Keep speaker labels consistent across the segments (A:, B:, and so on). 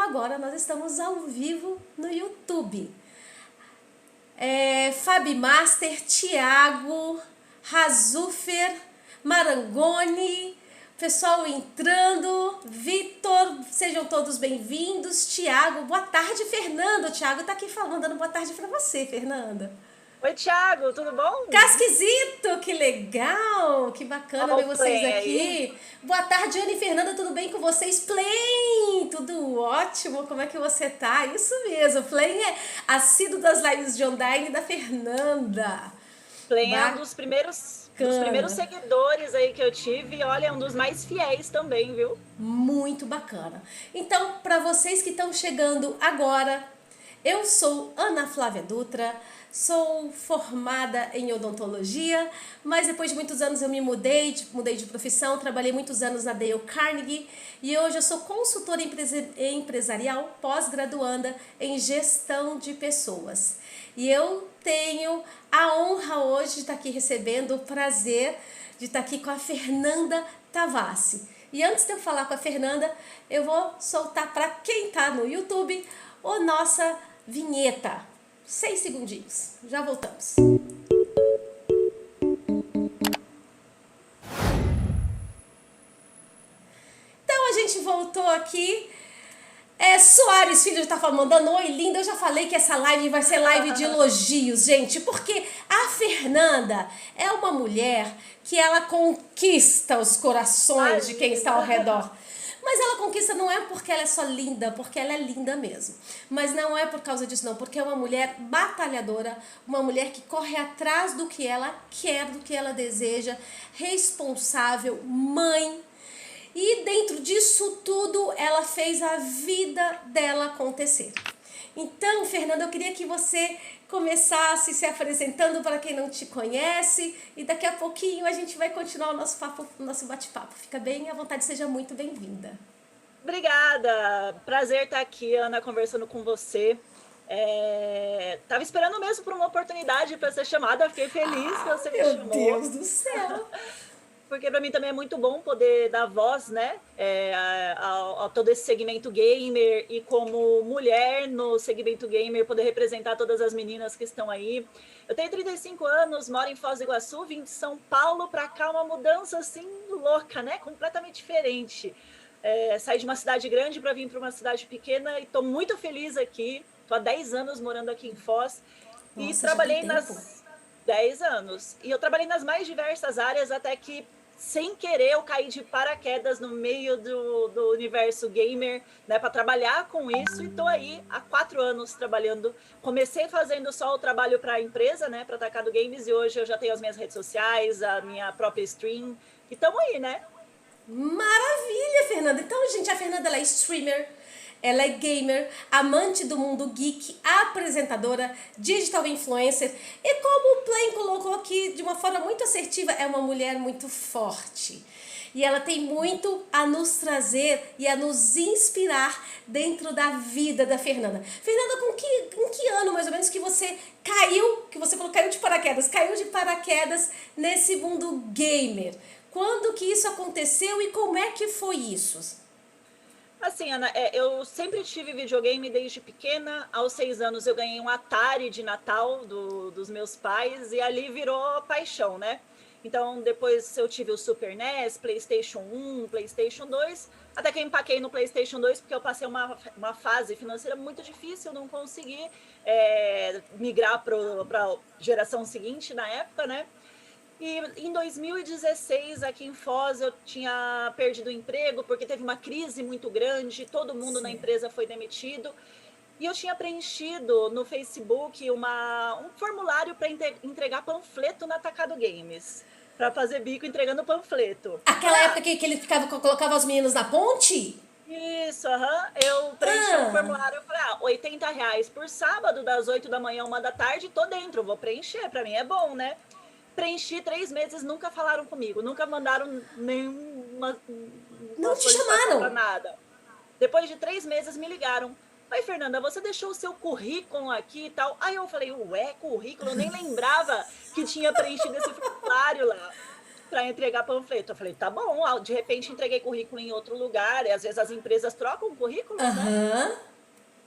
A: agora nós estamos ao vivo no YouTube. Fabi Master, Tiago, Razufer, Marangoni, pessoal entrando, Vitor, sejam todos bem-vindos. Tiago, boa tarde, Fernanda. O Tiago tá aqui falando, dando boa tarde para você, Fernanda.
B: Oi, Thiago, tudo bom?
A: Casquezito, que legal, que bacana ver
B: Olha o
A: vocês
B: play aí.
A: aqui. Boa tarde, Ana e Fernanda, tudo bem com vocês? Plain, tudo ótimo, como é que você tá? Isso mesmo, Plain é assíduo das lives de online da Fernanda.
B: Play é um dos primeiros
A: Bacana,
B: seguidores aí que eu tive e olha, é um dos mais fiéis também, viu?
A: muito bacana. Então, para vocês que estão chegando agora, eu sou Ana Flávia Dutra, sou formada em odontologia, mas depois de muitos anos eu mudei de profissão, trabalhei muitos anos na Dale Carnegie e hoje eu sou consultora empresarial pós-graduanda em gestão de pessoas. E eu tenho a honra hoje de estar aqui recebendo o prazer de estar aqui com a Fernanda Tavassi. E antes de eu falar com a Fernanda, eu vou soltar para quem está no YouTube a nossa vinheta. 6 segundinhos. Já voltamos. Então a gente voltou aqui. Soares Filho está mandando oi, linda. Eu já falei que essa live vai ser live de elogios, gente, porque a Fernanda é uma mulher que ela conquista os corações de quem está ao redor. Mas ela conquista não é porque ela é só linda, porque ela é linda mesmo. Mas não é por causa disso não, porque é uma mulher batalhadora, uma mulher que corre atrás do que ela quer, do que ela deseja, responsável, mãe. E dentro disso tudo, ela fez a vida dela acontecer. Então, Fernanda, eu queria que você começasse se apresentando para quem não te conhece e daqui a pouquinho a gente vai continuar o nosso papo, o nosso bate-papo. Fica bem à vontade, seja muito bem-vinda.
B: Obrigada, prazer estar aqui, Ana, conversando com você. Tava esperando mesmo por uma oportunidade para ser chamada, fiquei feliz que você me
A: Meu
B: chamou.
A: Deus do céu!
B: Porque para mim também é muito bom poder dar voz, né, a todo esse segmento gamer e como mulher no segmento gamer, poder representar todas as meninas que estão aí. Eu tenho 35 anos, moro em Foz do Iguaçu, vim de São Paulo para cá, uma mudança assim louca, né, completamente diferente. Saí de uma cidade grande para vir para uma cidade pequena e estou muito feliz aqui. Estou há 10 anos morando aqui em Foz e
A: Nossa, já tem
B: trabalhei
A: tempo.
B: nas 10 anos. E eu trabalhei nas mais diversas áreas até que sem querer eu caí de paraquedas no meio do universo gamer, né, para trabalhar com isso e tô aí há 4 anos trabalhando. Comecei fazendo só o trabalho para a empresa, né, para Atacado Games e hoje eu já tenho as minhas redes sociais, a minha própria stream e tamo aí, né?
A: Maravilha, Fernanda. Então, gente, a Fernanda ela é streamer, ela é gamer, amante do mundo geek, apresentadora, digital influencer e como o Plain colocou aqui de uma forma muito assertiva, é uma mulher muito forte. E ela tem muito a nos trazer e a nos inspirar dentro da vida da Fernanda. Fernanda, com que ano mais ou menos que você caiu, que você falou caiu de paraquedas nesse mundo gamer? Quando que isso aconteceu e como é que foi isso?
B: Assim, Ana, eu sempre tive videogame desde pequena. Aos 6 anos eu ganhei um Atari de Natal dos meus pais e ali virou paixão, né? Então depois eu tive o Super NES, PlayStation 1, PlayStation 2, até que eu empaquei no PlayStation 2 porque eu passei uma fase financeira muito difícil, não consegui migrar para a geração seguinte na época, né? E em 2016, aqui em Foz, eu tinha perdido o emprego porque teve uma crise muito grande, todo mundo na
A: Certo.
B: empresa foi demitido. E eu tinha preenchido no Facebook um formulário para entregar panfleto na Atacado Games, para fazer bico entregando panfleto.
A: Aquela
B: Falei,
A: época que ele colocava os meninos na ponte?
B: isso, aham. Eu preenchi um
A: Ah,
B: formulário, eu falei, R$ 80 por sábado, das 8 da manhã, 1 da tarde, tô dentro, vou preencher, para mim é bom, né? Preenchi 3 meses, nunca falaram comigo, nunca mandaram nenhuma uma
A: não te
B: solicitação para
A: chamaram.
B: nada. Depois de 3 meses me ligaram. Oi, Fernanda, você deixou o seu currículo aqui e tal? Aí eu falei, ué, currículo? Eu nem lembrava que tinha preenchido esse formulário lá. para entregar panfleto. Eu falei, tá bom, de repente entreguei currículo em outro lugar, e às vezes as empresas trocam currículos, né?
A: Aham.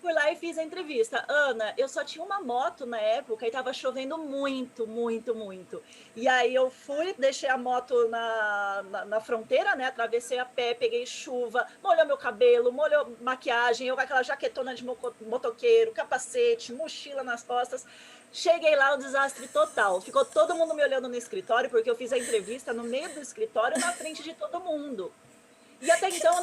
B: Fui lá e fiz a entrevista. Ana, eu só tinha uma moto na época e tava chovendo muito, muito, muito. E aí eu fui, deixei a moto na fronteira, né? Atravessei a pé, peguei chuva, molhou meu cabelo, molhou maquiagem, eu com aquela jaquetona de motoqueiro, capacete, mochila nas costas. Cheguei lá, um desastre total. Ficou todo mundo me olhando no escritório, porque eu fiz a entrevista no meio do escritório, na frente de todo mundo. E até então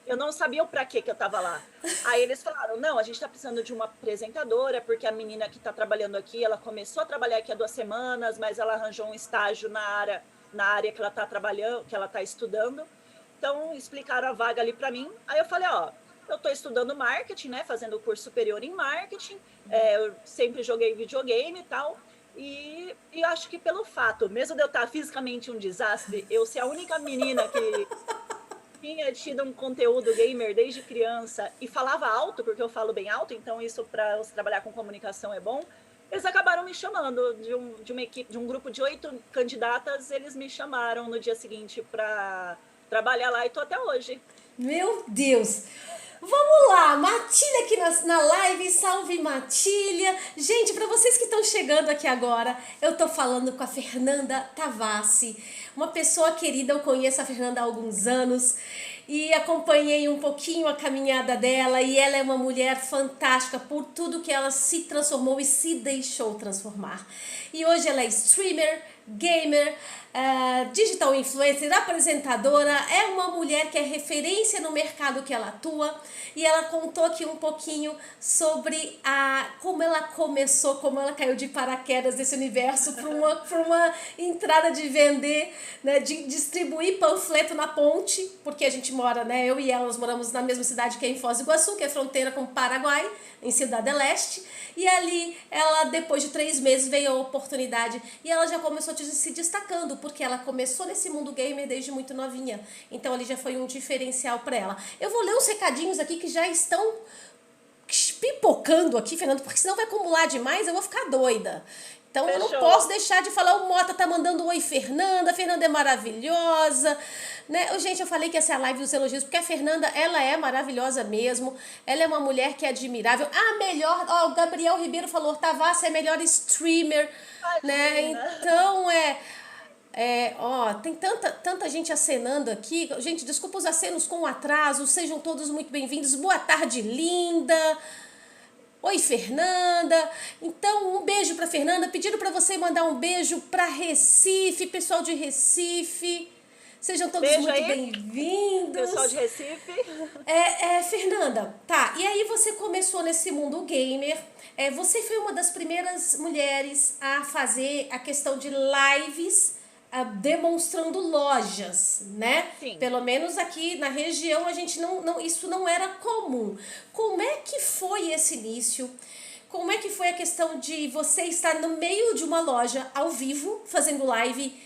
B: eu não sabia o para que eu estava lá. Aí eles falaram, não, a gente está precisando de uma apresentadora, porque a menina que está trabalhando aqui, ela começou a trabalhar aqui há 2 semanas, mas ela arranjou um estágio na área que ela está trabalhando, que ela está estudando. Então, explicaram a vaga ali para mim. Aí eu falei, ó, eu estou estudando marketing, né, fazendo o curso superior em marketing, eu sempre joguei videogame e tal, e acho que pelo fato, mesmo de eu estar fisicamente um desastre, eu ser a única menina que tinha tido um conteúdo gamer desde criança e falava alto, porque eu falo bem alto, então isso para você trabalhar com comunicação é bom. Eles acabaram me chamando de uma equipe, de um grupo de 8 candidatas, eles me chamaram no dia seguinte para trabalhar lá e tô até hoje.
A: Meu Deus! Vamos lá, Matília aqui na live, salve Matília. Gente, para vocês que estão chegando aqui agora, eu tô falando com a Fernanda Tavassi, uma pessoa querida, eu conheço a Fernanda há alguns anos e acompanhei um pouquinho a caminhada dela e ela é uma mulher fantástica por tudo que ela se transformou e se deixou transformar. E hoje ela é streamer, gamer, digital influencer, apresentadora, é uma mulher que é referência no mercado que ela atua e ela contou aqui um pouquinho sobre como ela começou, como ela caiu de paraquedas nesse universo para uma entrada de vender, né, de distribuir panfleto na ponte, porque a gente mora, né, eu e ela, nós moramos na mesma cidade que é em Foz do Iguaçu, que é fronteira com o Paraguai, em Cidade del Este, e ali ela, depois de 3 meses, veio a oportunidade e ela já começou se destacando, porque ela começou nesse mundo gamer desde muito novinha, então ali já foi um diferencial para ela. Eu vou ler uns recadinhos aqui que já estão pipocando aqui, Fernando, porque senão vai acumular demais, eu vou ficar doida. Então
B: Fechou.
A: eu não posso deixar de falar. O Mota tá mandando oi, Fernanda. A Fernanda é maravilhosa, né? Gente, eu falei que essa é a live dos elogios, porque a Fernanda, ela é maravilhosa mesmo. Ela é uma mulher que é admirável. A melhor, ó, o Gabriel Ribeiro falou, Tavassi é a melhor streamer, né?
B: Imagina.
A: Então ó, tem tanta gente acenando aqui. Gente, desculpa os acenos com atraso. Sejam todos muito bem-vindos. Boa tarde, linda. Oi, Fernanda. Então, um beijo para Fernanda. Pediram para você mandar um beijo para Recife, pessoal de Recife. Sejam todos
B: Beijo
A: muito
B: aí,
A: bem-vindos.
B: pessoal de Recife.
A: Fernanda, tá. E aí você começou nesse mundo gamer. Você foi uma das primeiras mulheres a fazer a questão de lives demonstrando lojas, né?
B: Sim.
A: Pelo menos aqui na região a gente isso não era comum. Como é que foi esse início? Como é que foi a questão de você estar no meio de uma loja ao vivo fazendo live?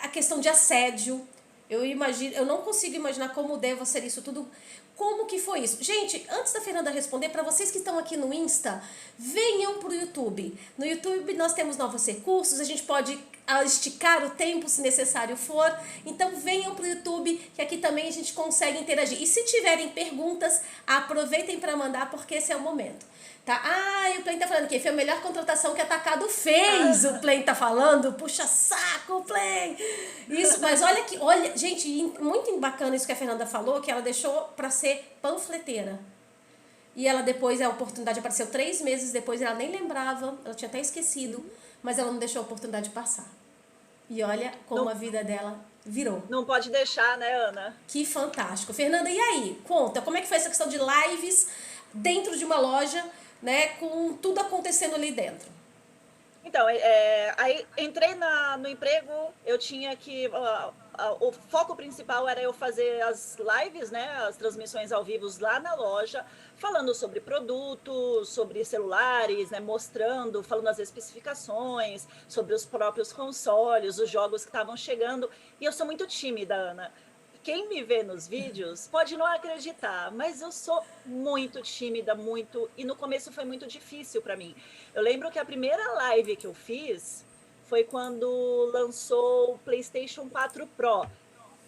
A: A questão de assédio. Eu não consigo imaginar como deve ser isso tudo. Como que foi isso? Gente, antes da Fernanda responder, para vocês que estão aqui no Insta, venham pro YouTube. No YouTube nós temos novos recursos, a gente pode esticar o tempo se necessário for. Então venham pro YouTube, que aqui também a gente consegue interagir. E se tiverem perguntas, aproveitem para mandar, porque esse é o momento. Tá? E o Play tá falando que foi a melhor contratação que Atacado fez. O Play tá falando, puxa saco, Play. Isso, mas olha, gente, muito bacana isso que a Fernanda falou, que ela deixou para ser panfleteira. E ela depois, a oportunidade apareceu 3 meses depois, ela nem lembrava, ela tinha até esquecido, mas ela não deixou a oportunidade passar. E olha como a vida dela virou.
B: Não pode deixar, né, Ana?
A: Que fantástico. Fernanda, e aí? Conta, como é que foi essa questão de lives dentro de uma loja, né, com tudo acontecendo ali dentro?
B: Então, aí entrei no emprego, eu tinha que... o foco principal era eu fazer as lives, né, as transmissões ao vivo lá na loja, falando sobre produtos, sobre celulares, né, mostrando, falando as especificações, sobre os próprios consoles, os jogos que estavam chegando. E eu sou muito tímida, Ana. Quem me vê nos vídeos pode não acreditar, mas eu sou muito tímida, e no começo foi muito difícil para mim. Eu lembro que a primeira live que eu fiz foi quando lançou o PlayStation 4 Pro.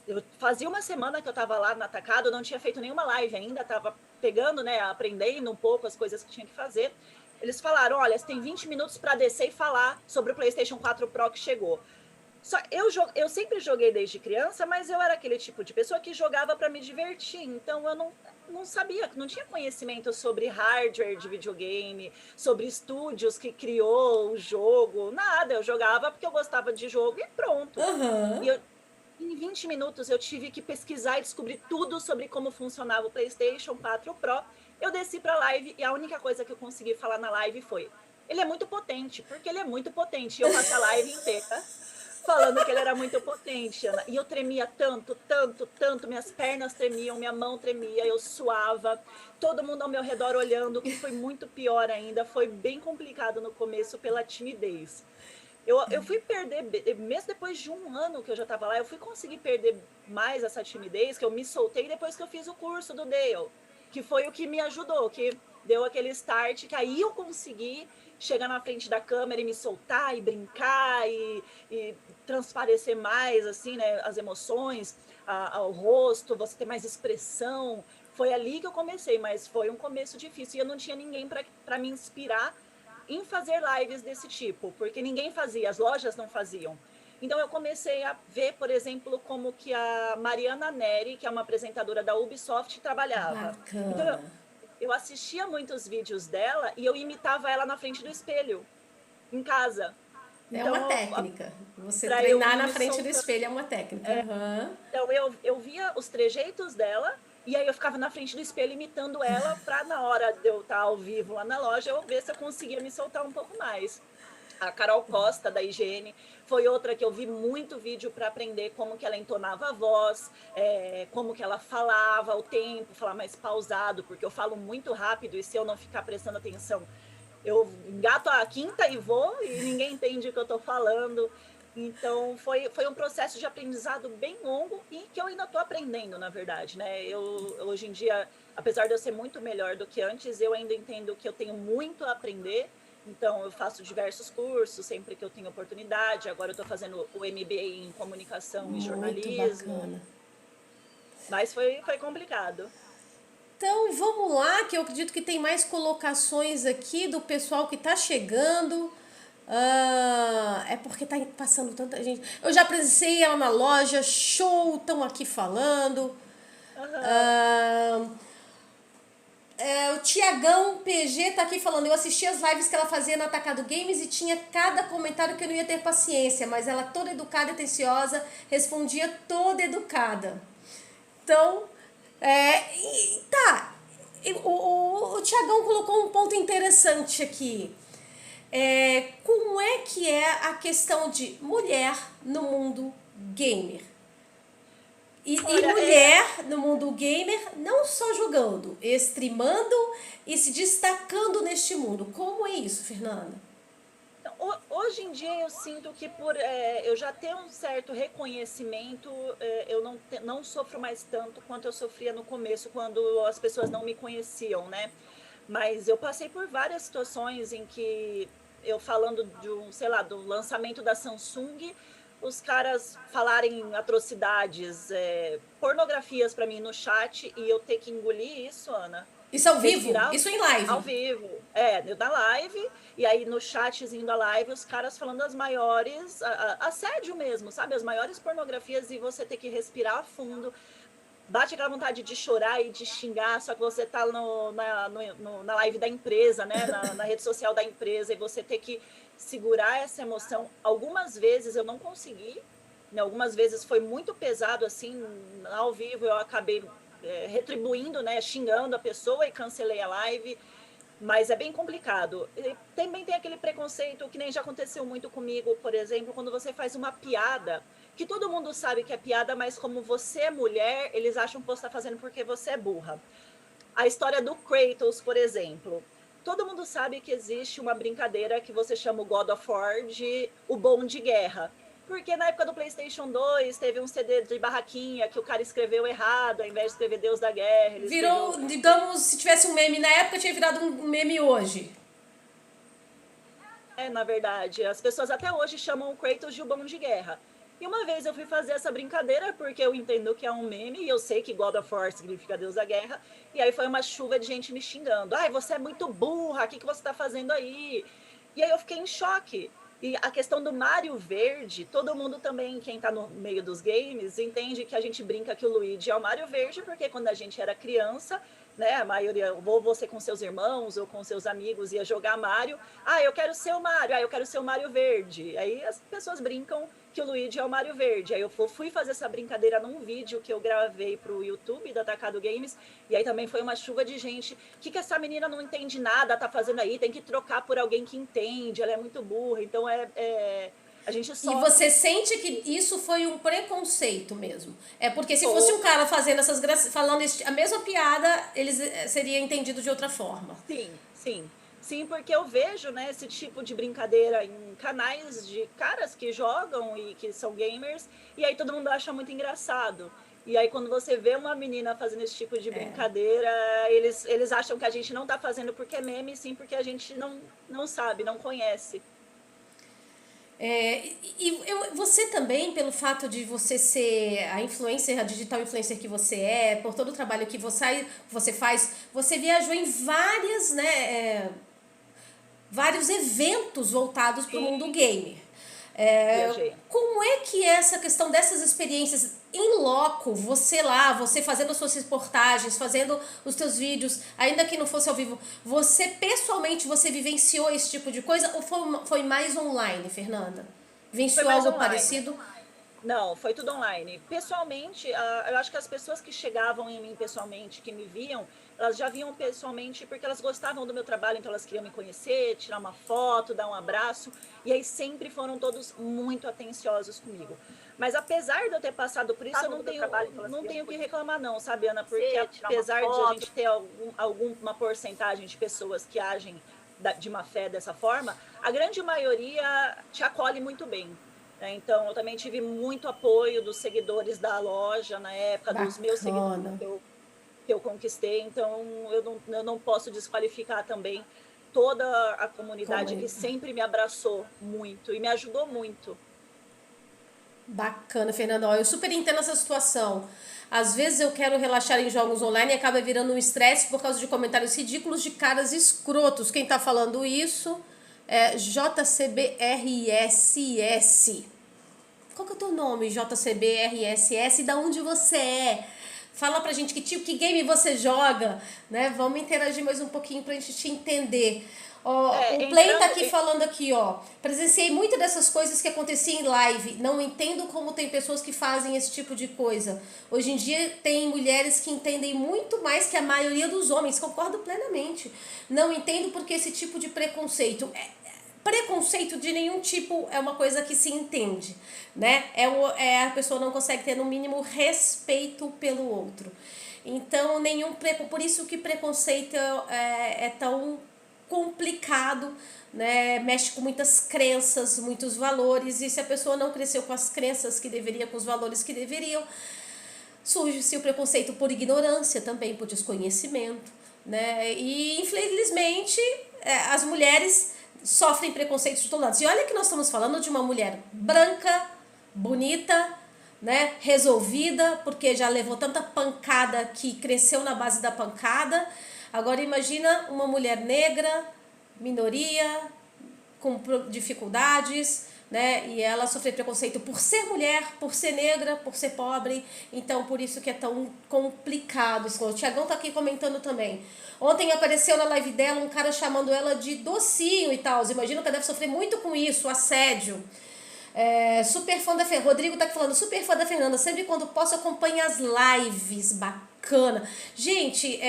B: Eu fazia uma semana que eu estava lá no atacado, eu não tinha feito nenhuma live ainda, estava pegando, né, aprendendo um pouco as coisas que tinha que fazer. Eles falaram, olha, você tem 20 minutos para descer e falar sobre o PlayStation 4 Pro que chegou. Só eu sempre joguei desde criança, mas eu era aquele tipo de pessoa que jogava para me divertir. Então eu não sabia, não tinha conhecimento sobre hardware de videogame, sobre estúdios que criou o jogo, nada. Eu jogava porque eu gostava de jogo e pronto.
A: Aham.
B: E em 20 minutos eu tive que pesquisar e descobrir tudo sobre como funcionava o PlayStation 4 Pro. Eu desci para a live e a única coisa que eu consegui falar na live foi: ele é muito potente, porque ele é muito potente. E eu passei a live inteira falando que ele era muito potente, Ana. E eu tremia tanto, tanto, tanto, minhas pernas tremiam, minha mão tremia, eu suava, todo mundo ao meu redor olhando, o que foi muito pior ainda, foi bem complicado no começo pela timidez. Eu fui perder, mesmo depois de um ano que eu já estava lá, eu fui conseguir perder mais essa timidez, que eu me soltei depois que eu fiz o curso do Dale, que foi o que me ajudou, que deu aquele start, que aí eu consegui chegar na frente da câmera e me soltar e brincar e transparecer mais, assim, né, as emoções, ao rosto, você ter mais expressão. Foi ali que eu comecei, mas foi um começo difícil e eu não tinha ninguém para me inspirar em fazer lives desse tipo, porque ninguém fazia, as lojas não faziam. Então eu comecei a ver, por exemplo, como que a Mariana Neri, que é uma apresentadora da Ubisoft, trabalhava. Então
A: Bacana.
B: eu assistia muitos vídeos dela e eu imitava ela na frente do espelho, em casa.
A: É uma
B: Então,
A: técnica. Você
B: para eu
A: treinar
B: ir
A: na
B: me
A: frente do
B: soltando.
A: espelho é uma técnica. Aham.
B: Então eu via os trejeitos dela e aí eu ficava na frente do espelho imitando ela para na hora de eu estar ao vivo lá na loja eu ver se eu conseguia me soltar um pouco mais. A Carol Costa, da IGN, foi outra que eu vi muito vídeo para aprender como que ela entonava a voz, como que ela falava, o tempo, falar mais pausado, porque eu falo muito rápido e se eu não ficar prestando atenção, eu engato a quinta e vou e ninguém entende o que eu estou falando. Então, foi um processo de aprendizado bem longo e que eu ainda estou aprendendo, na verdade, né? Hoje em dia, apesar de eu ser muito melhor do que antes, eu ainda entendo que eu tenho muito a aprender. Então, eu faço diversos cursos sempre que eu tenho oportunidade. Agora, eu estou fazendo o MBA em comunicação e
A: Muito
B: jornalismo,
A: bacana.
B: mas foi complicado.
A: Então vamos lá, que eu acredito que tem mais colocações aqui do pessoal que está chegando. É porque tá passando tanta gente. Eu já presenciei ela na loja, show, estão aqui falando.
B: Uhum.
A: Ah, o Tiagão PG tá aqui falando. Eu assisti as lives que ela fazia na Atacado Games e tinha cada comentário que eu não ia ter paciência, mas ela toda educada e atenciosa respondia toda educada. Então, tá. O Tiagão colocou um ponto interessante aqui. Como é que é a questão de mulher no mundo gamer? E
B: Olha,
A: mulher no mundo gamer não só jogando, streamando e se destacando neste mundo. Como é isso, Fernanda?
B: hoje em dia eu sinto que por eu já ter um certo reconhecimento, eu não sofro mais tanto quanto eu sofria no começo, quando as pessoas não me conheciam, né? Mas eu passei por várias situações em que eu falando de um, sei lá, do lançamento da Samsung, os caras falarem atrocidades, pornografias para mim no chat e eu ter que engolir isso, Ana,
A: Isso ao vivo?
B: respirar
A: Isso em
B: ao
A: live?
B: vivo. Eu da live, e aí no chatzinho da live, os caras falando as maiores, assédio mesmo, sabe? As maiores pornografias e você ter que respirar a fundo. Bate aquela vontade de chorar e de xingar, só que você tá na live da empresa, né? Na rede social da empresa, e você ter que segurar essa emoção. Algumas vezes eu não consegui, né? Algumas vezes foi muito pesado, assim, ao vivo eu acabei retribuindo, né? Xingando a pessoa e cancelei a live. Mas é bem complicado. E também tem aquele preconceito que nem já aconteceu muito comigo, por exemplo, quando você faz uma piada, que todo mundo sabe que é piada, mas como você é mulher, eles acham que você está fazendo porque você é burra. A história do Kratos, por exemplo. Todo mundo sabe que existe uma brincadeira que você chama o God of War de o bom de guerra. Porque na época do PlayStation 2 teve um CD de barraquinha que o cara escreveu errado, ao invés de escrever Deus da Guerra, ele escreveu.
A: Virou, digamos, se tivesse um meme na época, tinha virado um meme hoje.
B: Na verdade, as pessoas até hoje chamam o Kratos de o bom de guerra. E uma vez eu fui fazer essa brincadeira porque eu entendo que é um meme e eu sei que God of War significa Deus da Guerra. E aí foi uma chuva de gente me xingando. Ai, você é muito burra, o que você está fazendo aí? E aí eu fiquei em choque. E a questão do Mario Verde, todo mundo também, quem está no meio dos games, entende que a gente brinca que o Luigi é o Mario Verde, porque quando a gente era criança, né, a maioria, ou você com seus irmãos ou com seus amigos ia jogar Mario, eu quero ser o Mario, eu quero ser o Mario Verde. Aí as pessoas brincam que o Luigi é o Mario Verde. Aí eu fui fazer essa brincadeira num vídeo que eu gravei pro YouTube da Atacado Games, e aí também foi uma chuva de gente. O que essa menina não entende nada, tá fazendo aí? Tem que trocar por alguém que entende, ela é muito burra. Então a gente
A: E
B: sofre.
A: você sente que isso foi um preconceito mesmo? É porque se
B: Ou,
A: fosse um cara fazendo essas graças, falando a mesma piada, eles seria entendido de outra forma.
B: sim, sim. Sim, porque eu vejo, né, esse tipo de brincadeira em canais de caras que jogam e que são gamers, e aí todo mundo acha muito engraçado. E aí quando você vê uma menina fazendo esse tipo de brincadeira, eles acham que a gente não tá fazendo porque é meme, sim porque a gente não sabe, não conhece.
A: Você também, pelo fato de você ser a influencer, a digital influencer que você é, por todo o trabalho que você faz, você viajou em vários eventos voltados para o mundo
B: Sim,
A: gamer.
B: viajei.
A: Como é que é essa questão dessas experiências em loco, você fazendo as suas reportagens, fazendo os teus vídeos, ainda que não fosse ao vivo, você pessoalmente, você vivenciou esse tipo de coisa ou foi mais online, Fernanda?
B: Foi
A: Vivenciou
B: mais
A: algo
B: online.
A: parecido?
B: Não, foi tudo online. Pessoalmente, eu acho que as pessoas que chegavam em mim pessoalmente, que me viam, elas já viam pessoalmente porque elas gostavam do meu trabalho, então elas queriam me conhecer, tirar uma foto, dar um abraço, e aí sempre foram todos muito atenciosos comigo. Mas apesar de eu ter passado por isso, eu não tenho o que reclamar não, sabe, Ana? Porque apesar de a gente ter alguma porcentagem de pessoas que agem de má fé dessa forma, a grande maioria te acolhe muito bem. Então, eu também tive muito apoio dos seguidores da loja na época, dos meus seguidores
A: Bacana.
B: que eu conquistei. Então, eu não posso desqualificar também toda a comunidade que sempre me abraçou muito e me ajudou muito.
A: Bacana, Fernanda. Ó, eu super entendo essa situação. Às vezes eu quero relaxar em jogos online e acaba virando um estresse por causa de comentários ridículos de caras escrotos. Quem tá falando isso é JCBRSS. Qual que é o teu nome, JCBRSS? Da onde você é? Fala pra gente que game você joga, né? Vamos interagir mais um pouquinho pra gente te entender. Ó, o Play tá
B: Entrando.
A: aqui falando aqui, ó. Presenciei muito dessas coisas que aconteciam em live. Não entendo como tem pessoas que fazem esse tipo de coisa. Hoje em dia tem mulheres que entendem muito mais que a maioria dos homens. Concordo plenamente. Não entendo porque esse tipo de preconceito preconceito de nenhum tipo é uma coisa que se entende, né? A pessoa não consegue ter no mínimo respeito pelo outro. Então, por isso que preconceito é tão complicado, né? Mexe com muitas crenças, muitos valores, e se a pessoa não cresceu com as crenças que deveria, com os valores que deveriam, surge-se o preconceito por ignorância também, por desconhecimento, né? E infelizmente as mulheres sofrem preconceitos de todos lados. E olha que nós estamos falando de uma mulher branca, bonita, né? Resolvida, porque já levou tanta pancada que cresceu na base da pancada. Agora imagina uma mulher negra, minoria, com dificuldades, né? E ela sofre preconceito por ser mulher, por ser negra, por ser pobre. Então, por isso que é tão complicado. O Tiagão tá aqui comentando também. Ontem apareceu na live dela um cara chamando ela de docinho e tal. Imagino que ela deve sofrer muito com isso, assédio. Super fã da Fernanda. Rodrigo tá aqui falando, super fã da Fernanda. Sempre quando posso acompanho as lives. Bacana. Gente,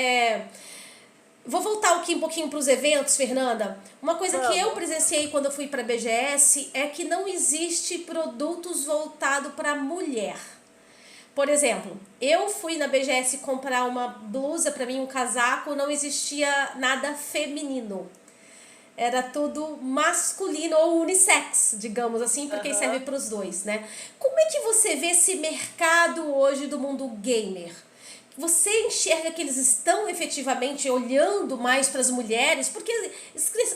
A: vou voltar aqui um pouquinho para os eventos, Fernanda. Uma coisa que eu presenciei quando eu fui para a BGS é que não existe produtos voltados para mulher. Por exemplo, eu fui na BGS comprar uma blusa para mim, um casaco, não existia nada feminino. Era tudo masculino ou unissex, digamos assim, porque serve para os dois, né? Como é que você vê esse mercado hoje do mundo gamer? Você enxerga que eles estão efetivamente olhando mais para as mulheres? Porque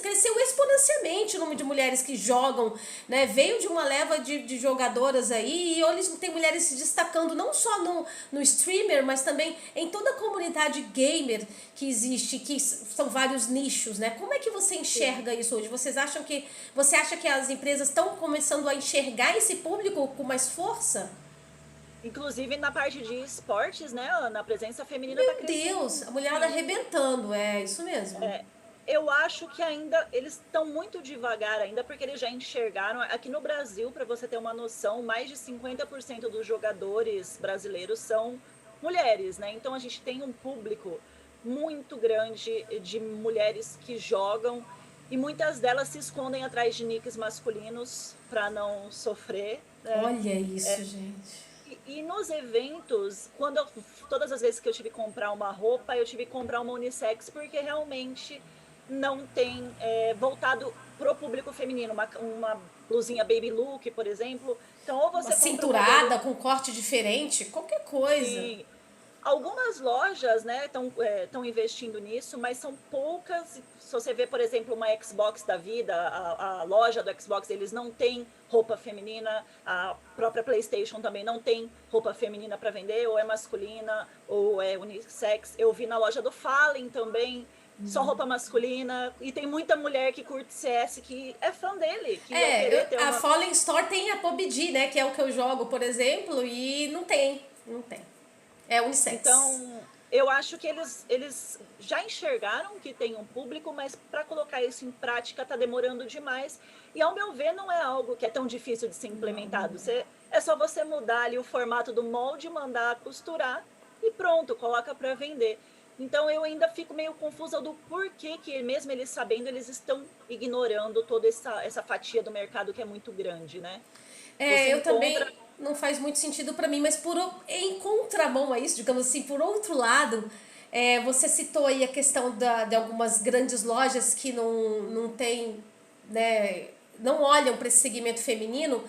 A: cresceu exponencialmente o número de mulheres que jogam, né? Veio de uma leva de jogadoras aí e hoje tem mulheres se destacando não só no streamer, mas também em toda a comunidade gamer que existe, que são vários nichos, né? Como é que você enxerga isso hoje? Você acha que as empresas estão começando a enxergar esse público com mais força?
B: Inclusive na parte de esportes, né, Ana, a presença feminina está
A: Meu
B: crescendo
A: Deus, a mulherada
B: muito.
A: arrebentando, é isso mesmo.
B: Eu acho que ainda eles estão muito devagar ainda, porque eles já enxergaram. Aqui no Brasil, para você ter uma noção, mais de 50% dos jogadores brasileiros são mulheres, né? Então a gente tem um público muito grande de mulheres que jogam e muitas delas se escondem atrás de nicks masculinos para não sofrer, né?
A: Olha isso, gente.
B: E nos eventos, todas as vezes que eu tive que comprar uma roupa, eu tive que comprar uma unissex, porque realmente não tem voltado pro público feminino. Uma blusinha baby look, por exemplo. Então, ou
A: Uma
B: você compra um modelo.
A: cinturada com corte diferente, qualquer coisa.
B: Sim, algumas lojas, né, estão investindo nisso, mas são poucas. Se você vê, por exemplo, uma Xbox da vida, a loja do Xbox, eles não têm roupa feminina, a própria PlayStation também não tem roupa feminina para vender, ou é masculina, ou é unissex. Eu vi na loja do Fallen também, só roupa masculina, e tem muita mulher que curte CS, que é fã dele, que ia querer ter
A: A
B: uma.
A: Fallen Store tem a PUBG, né? Que é o que eu jogo, por exemplo, e não tem. Não tem. É unissex.
B: Então, eu acho que eles já enxergaram que tem um público, mas para colocar isso em prática está demorando demais. E, ao meu ver, não é algo que é tão difícil de ser implementado. É só você mudar ali o formato do molde, mandar costurar e pronto, coloca para vender. Então, eu ainda fico meio confusa do porquê que, mesmo eles sabendo, eles estão ignorando toda essa fatia do mercado que é muito grande, né? Você
A: Eu
B: encontra.
A: também não faz muito sentido para mim, mas em contramão a isso, digamos assim, por outro lado, você citou aí a questão de algumas grandes lojas que não tem, né, não olham para esse segmento feminino.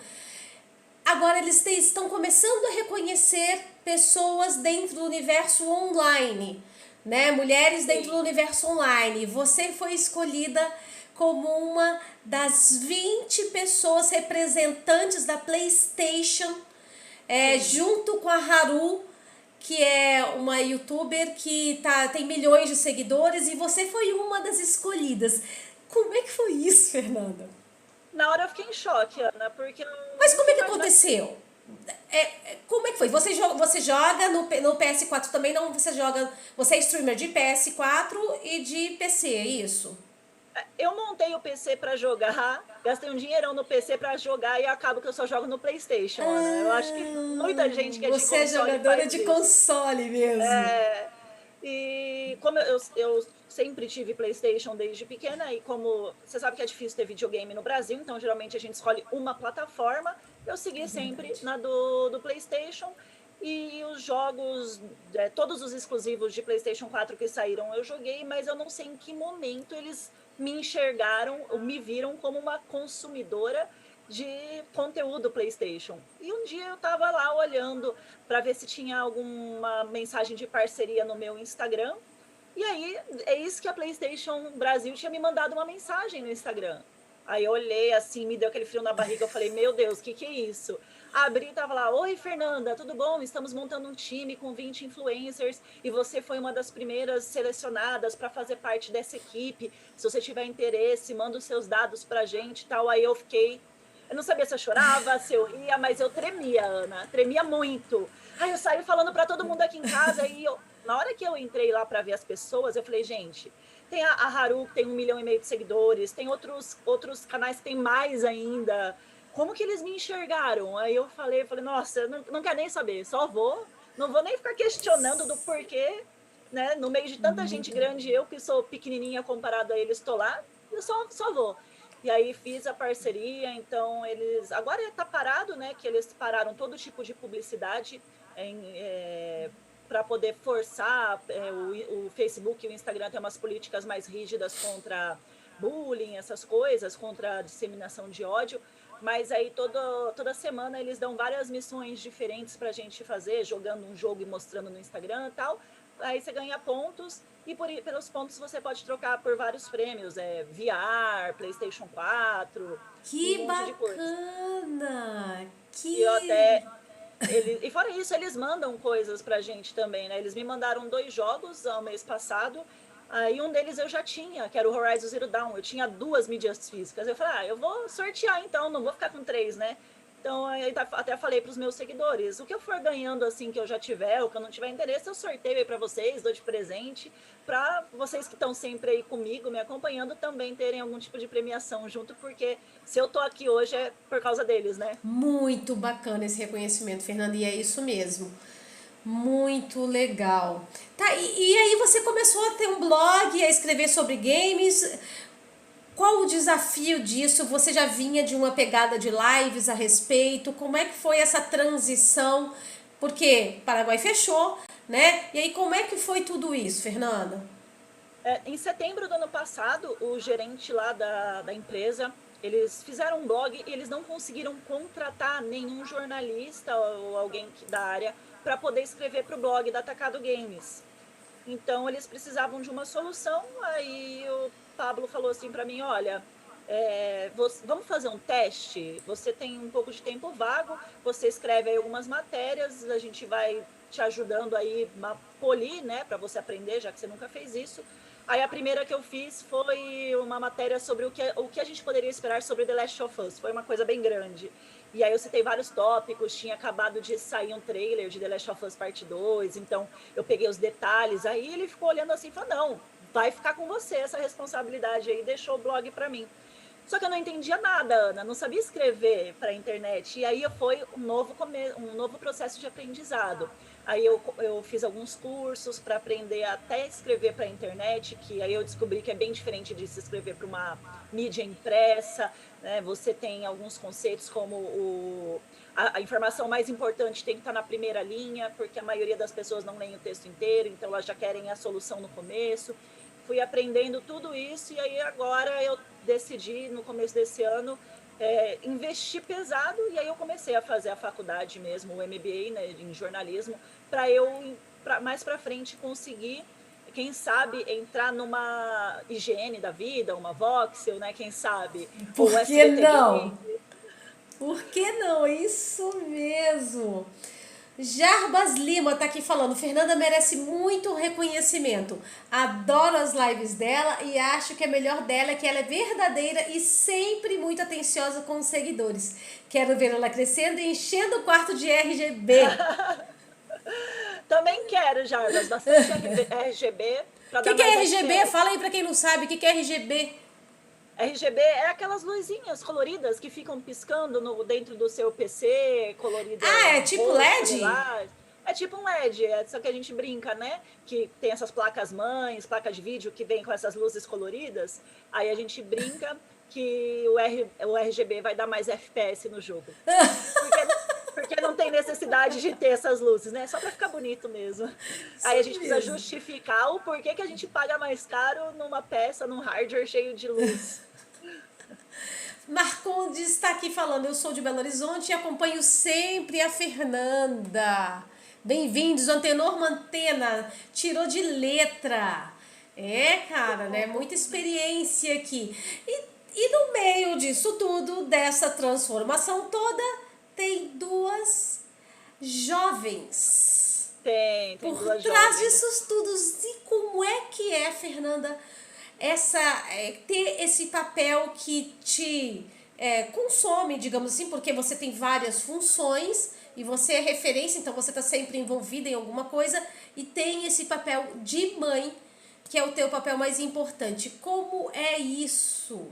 A: Agora eles estão começando a reconhecer pessoas dentro do universo online, né? Mulheres dentro do
B: Sim.
A: universo online. Você foi escolhida como uma das 20 pessoas representantes da PlayStation,
B: Sim.
A: junto com a Haru, que é uma youtuber que tem milhões de seguidores, e você foi uma das escolhidas. Como é que foi isso, Fernanda?
B: Na hora eu fiquei em choque, Ana, porque eu
A: Mas como
B: nunca
A: é que
B: imaginava.
A: aconteceu? Como é que foi? Você joga no PS4 também? Não, você joga. Você é streamer de PS4 e de PC, é isso?
B: Eu montei o PC para jogar, gastei um dinheirão no PC para jogar e acabo que eu só jogo no PlayStation, Ana. Eu acho que muita gente que é de
A: Você é
B: console
A: jogadora
B: faz
A: de
B: isso.
A: console mesmo.
B: E como eu sempre tive PlayStation desde pequena, e como você sabe que é difícil ter videogame no Brasil, então geralmente a gente escolhe uma plataforma, eu segui
A: É
B: sempre
A: verdade.
B: na do PlayStation. E os jogos, todos os exclusivos de PlayStation 4 que saíram eu joguei, mas eu não sei em que momento eles me enxergaram, ou me viram como uma consumidora de conteúdo PlayStation. E um dia eu estava lá olhando para ver se tinha alguma mensagem de parceria no meu Instagram. E aí é isso que a PlayStation Brasil tinha me mandado uma mensagem no Instagram. Aí eu olhei assim, me deu aquele frio na barriga, eu falei, meu Deus, o que é isso? Abri e tava lá, oi Fernanda, tudo bom? Estamos montando um time com 20 influencers e você foi uma das primeiras selecionadas para fazer parte dessa equipe. Se você tiver interesse, manda os seus dados pra gente e tal. Aí eu fiquei, eu não sabia se eu chorava, se eu ria, mas eu tremia, Ana, tremia muito. Aí eu saí falando para todo mundo aqui em casa e na hora que eu entrei lá para ver as pessoas, eu falei, gente, tem a Haru, que tem 1,5 milhão de seguidores, tem outros canais que tem mais ainda. Como que eles me enxergaram? Aí eu falei, nossa, não quero nem saber, só vou, não vou nem ficar questionando do porquê, né? No meio de tanta gente grande, eu que sou pequenininha comparado a eles, estou lá, eu só vou. E aí fiz a parceria, então eles. Agora está parado, né? Que eles pararam todo tipo de publicidade para poder forçar o Facebook e o Instagram tem umas políticas mais rígidas contra bullying, essas coisas, contra a disseminação de ódio. Mas aí toda semana eles dão várias missões diferentes pra gente fazer, jogando um jogo e mostrando no Instagram e tal. Aí você ganha pontos e pelos pontos você pode trocar por vários prêmios, VR, PlayStation 4 e um
A: Que
B: monte de coisa.
A: bacana!
B: E eu
A: Que
B: até e fora isso, eles mandam coisas pra gente também, né? Eles me mandaram 2 jogos ao mês passado. Aí um deles eu já tinha, que era o Horizon Zero Dawn. Eu tinha 2 mídias físicas. Eu falei, eu vou sortear então, não vou ficar com 3, né? Então, aí até falei pros meus seguidores, o que eu for ganhando assim que eu já tiver, ou que eu não tiver interesse, eu sorteio aí pra vocês, dou de presente, pra vocês que estão sempre aí comigo, me acompanhando, também terem algum tipo de premiação junto, porque se eu tô aqui hoje é por causa deles, né?
A: muito bacana esse reconhecimento, Fernanda, e é isso mesmo. Muito legal. Tá, e aí você começou a ter um blog, a escrever sobre games. Qual o desafio disso? Você já vinha de uma pegada de lives a respeito? Como é que foi essa transição? Porque Paraguai fechou, né? E aí como é que foi tudo isso, Fernanda?
B: Em setembro do ano passado, o gerente lá da empresa, eles fizeram um blog e eles não conseguiram contratar nenhum jornalista ou alguém da área para poder escrever para o blog da Atacado Games. Então eles precisavam de uma solução, aí o Pablo falou assim para mim, olha, vamos fazer um teste, você tem um pouco de tempo vago, você escreve aí algumas matérias, a gente vai te ajudando aí a polir, né, para você aprender, já que você nunca fez isso. Aí a primeira que eu fiz foi uma matéria sobre o que a gente poderia esperar sobre The Last of Us, foi uma coisa bem grande. E aí eu citei vários tópicos, tinha acabado de sair um trailer de The Last of Us Parte 2, então eu peguei os detalhes, aí ele ficou olhando assim e falou, não, vai ficar com você essa responsabilidade aí, deixou o blog para mim. Só que eu não entendia nada, Ana, não sabia escrever para a internet. E aí foi um novo processo de aprendizado. Aí eu fiz alguns cursos para aprender até escrever para a internet, que aí eu descobri que é bem diferente de se escrever para uma mídia impressa. Né? Você tem alguns conceitos como a informação mais importante tem que estar na primeira linha, porque a maioria das pessoas não leem o texto inteiro, então elas já querem a solução no começo. Fui aprendendo tudo isso e aí agora eu decidi, no começo desse ano, investir pesado e aí eu comecei a fazer a faculdade mesmo, o MBA, né, em jornalismo, para eu, mais para frente, conseguir, quem sabe, entrar numa IGN da vida, uma Voxel, né, quem sabe, ou
A: Por que
B: SBT
A: não?
B: Game.
A: Por que não? Isso mesmo. Jarbas Lima tá aqui falando, Fernanda merece muito reconhecimento. Adoro as lives dela e acho que a melhor dela é que ela é verdadeira e sempre muito atenciosa com os seguidores. Quero ver ela crescendo e enchendo o quarto de RGB.
B: Também quero, Jarbas, bastante RGB para
A: O
B: dar
A: que é
B: mais
A: RGB?
B: FPS.
A: Fala aí pra quem não sabe, o que é RGB?
B: RGB é aquelas luzinhas coloridas que ficam piscando dentro do seu PC,
A: Ah,
B: coloridas
A: é tipo
B: roxo,
A: LED?
B: lilás. É tipo um LED, só que a gente brinca, né? Que tem essas placas mães, placa de vídeo que vem com essas luzes coloridas. Aí a gente brinca que o RGB vai dar mais FPS no jogo. Porque, porque não tem necessidade de ter essas luzes, né? Só para ficar bonito mesmo.
A: Isso
B: Aí a gente precisa
A: mesmo.
B: justificar o porquê que a gente paga mais caro numa peça, num hardware cheio de luz.
A: Marcondes está aqui falando, eu sou de Belo Horizonte e acompanho sempre a Fernanda. Bem-vindos, Antenor Mantena, tirou de letra. É, cara, né? Muita experiência aqui. E no meio disso tudo, dessa transformação toda, tem duas jovens
B: Tem
A: por
B: duas
A: trás
B: jovens.
A: disso tudo. E como é que é, Fernanda, ter esse papel que te consome, digamos assim, porque você tem várias funções e você é referência, então você está sempre envolvida em alguma coisa e tem esse papel de mãe, que é o teu papel mais importante. Como é isso?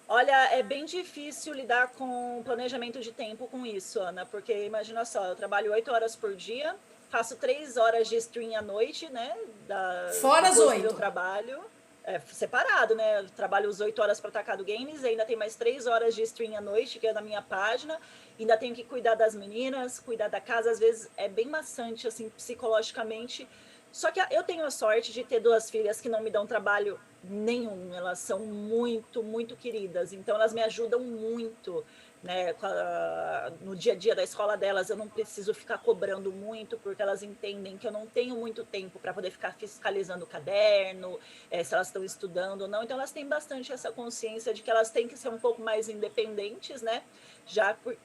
B: Olha, é bem difícil lidar com planejamento de tempo com isso, Ana, porque imagina só, eu trabalho 8 horas por dia, faço 3 horas de stream à noite, né?
A: Fora as
B: Depois do meu
A: 8.
B: trabalho. Separado, né? Eu trabalho as 8 horas para Atacado Games, e ainda tem mais 3 horas de stream à noite, que é na minha página. Ainda tenho que cuidar das meninas, cuidar da casa. Às vezes é bem maçante, assim, psicologicamente. Só que eu tenho a sorte de ter duas filhas que não me dão trabalho nenhum, elas são muito, muito queridas, então elas me ajudam muito, né, no dia a dia da escola delas. Eu não preciso ficar cobrando muito, porque elas entendem que eu não tenho muito tempo para poder ficar fiscalizando o caderno, se elas estão estudando ou não. Então elas têm bastante essa consciência de que elas têm que ser um pouco mais independentes, né,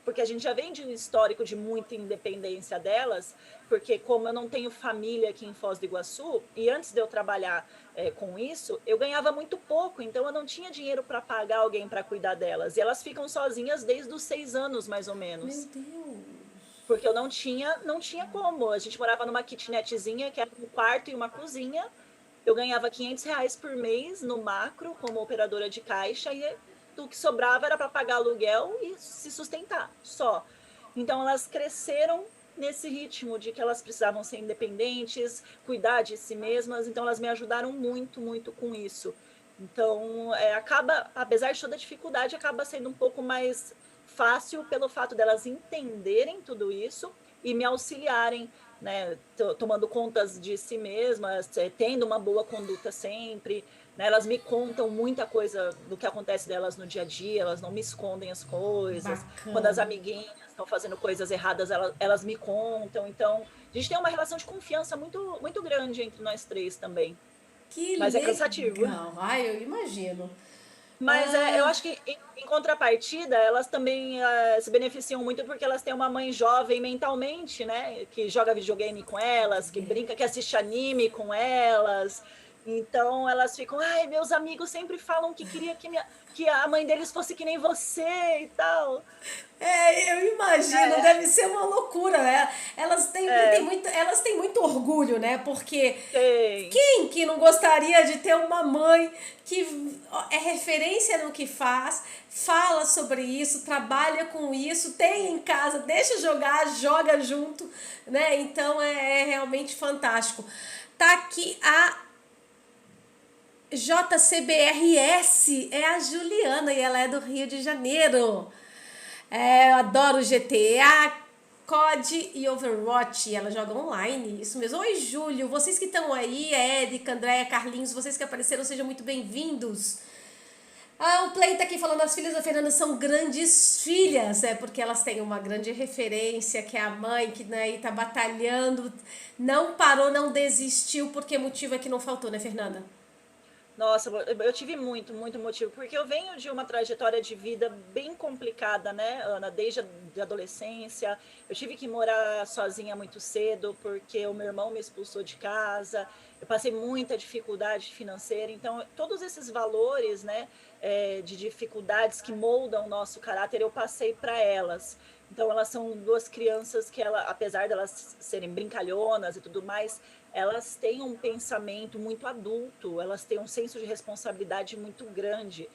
B: porque a gente já vem de um histórico de muita independência delas, porque como eu não tenho família aqui em Foz do Iguaçu, e antes de eu trabalhar com isso, eu ganhava muito pouco, então eu não tinha dinheiro para pagar alguém para cuidar delas. E elas ficam sozinhas desde os 6 anos, mais ou
A: Meu
B: menos.
A: Deus.
B: Porque eu não tinha como. A gente morava numa kitnetzinha, que era um quarto e uma cozinha. Eu ganhava R$ 500 por mês no macro, como operadora de caixa, e o que sobrava era para pagar aluguel e se sustentar, só. Então elas cresceram nesse ritmo de que elas precisavam ser independentes, cuidar de si mesmas, então elas me ajudaram muito, muito com isso. Então, apesar de toda a dificuldade, acaba sendo um pouco mais fácil pelo fato delas entenderem tudo isso e me auxiliarem, né, tomando contas de si mesmas, tendo uma boa conduta sempre, né, elas me contam muita coisa do que acontece delas no dia a dia, elas não me escondem as coisas. Quando as
A: Bacana.
B: amiguinhas estão fazendo coisas erradas, elas me contam. Então, a gente tem uma relação de confiança muito, muito grande entre nós três também.
A: Que
B: Mas é cansativo.
A: legal. Ai, eu imagino.
B: Mas eu
A: Ah,
B: acho que, em contrapartida, elas também se beneficiam muito porque elas têm uma mãe jovem mentalmente, né? Que joga videogame com elas, que brinca, que assiste anime com elas. Então elas ficam, ai, meus amigos sempre falam que queria que a mãe deles fosse que nem você e tal.
A: eu imagino,
B: É,
A: deve ser uma loucura, né?
B: é,
A: Elas têm muito orgulho, né? Porque
B: tem.
A: quem que não gostaria de ter uma mãe que é referência no que faz, fala sobre isso, trabalha com isso, tem em casa, deixa jogar, joga junto, né? Então é realmente fantástico. Tá aqui a JCBRS, é a Juliana e ela é do Rio de Janeiro. Eu adoro GTA, COD e Overwatch. Ela joga online, isso mesmo. Oi, Júlio, vocês que estão aí, Érica, Andréia, Carlinhos, vocês que apareceram, sejam muito bem-vindos. O Play tá aqui falando, as filhas da Fernanda são grandes filhas, porque elas têm uma grande referência, que é a mãe, que né, tá batalhando, não parou, não desistiu, porque motivo é que não faltou, né, Fernanda?
B: Nossa, eu tive muito, muito motivo, porque eu venho de uma trajetória de vida bem complicada, né, Ana? Desde a adolescência, eu tive que morar sozinha muito cedo, porque o meu irmão me expulsou de casa, eu passei muita dificuldade financeira, então todos esses valores, né, de dificuldades que moldam o nosso caráter, eu passei para elas. Então elas são duas crianças que, apesar de elas serem brincalhonas e tudo mais, elas têm um pensamento muito adulto, elas têm um senso de responsabilidade muito grande,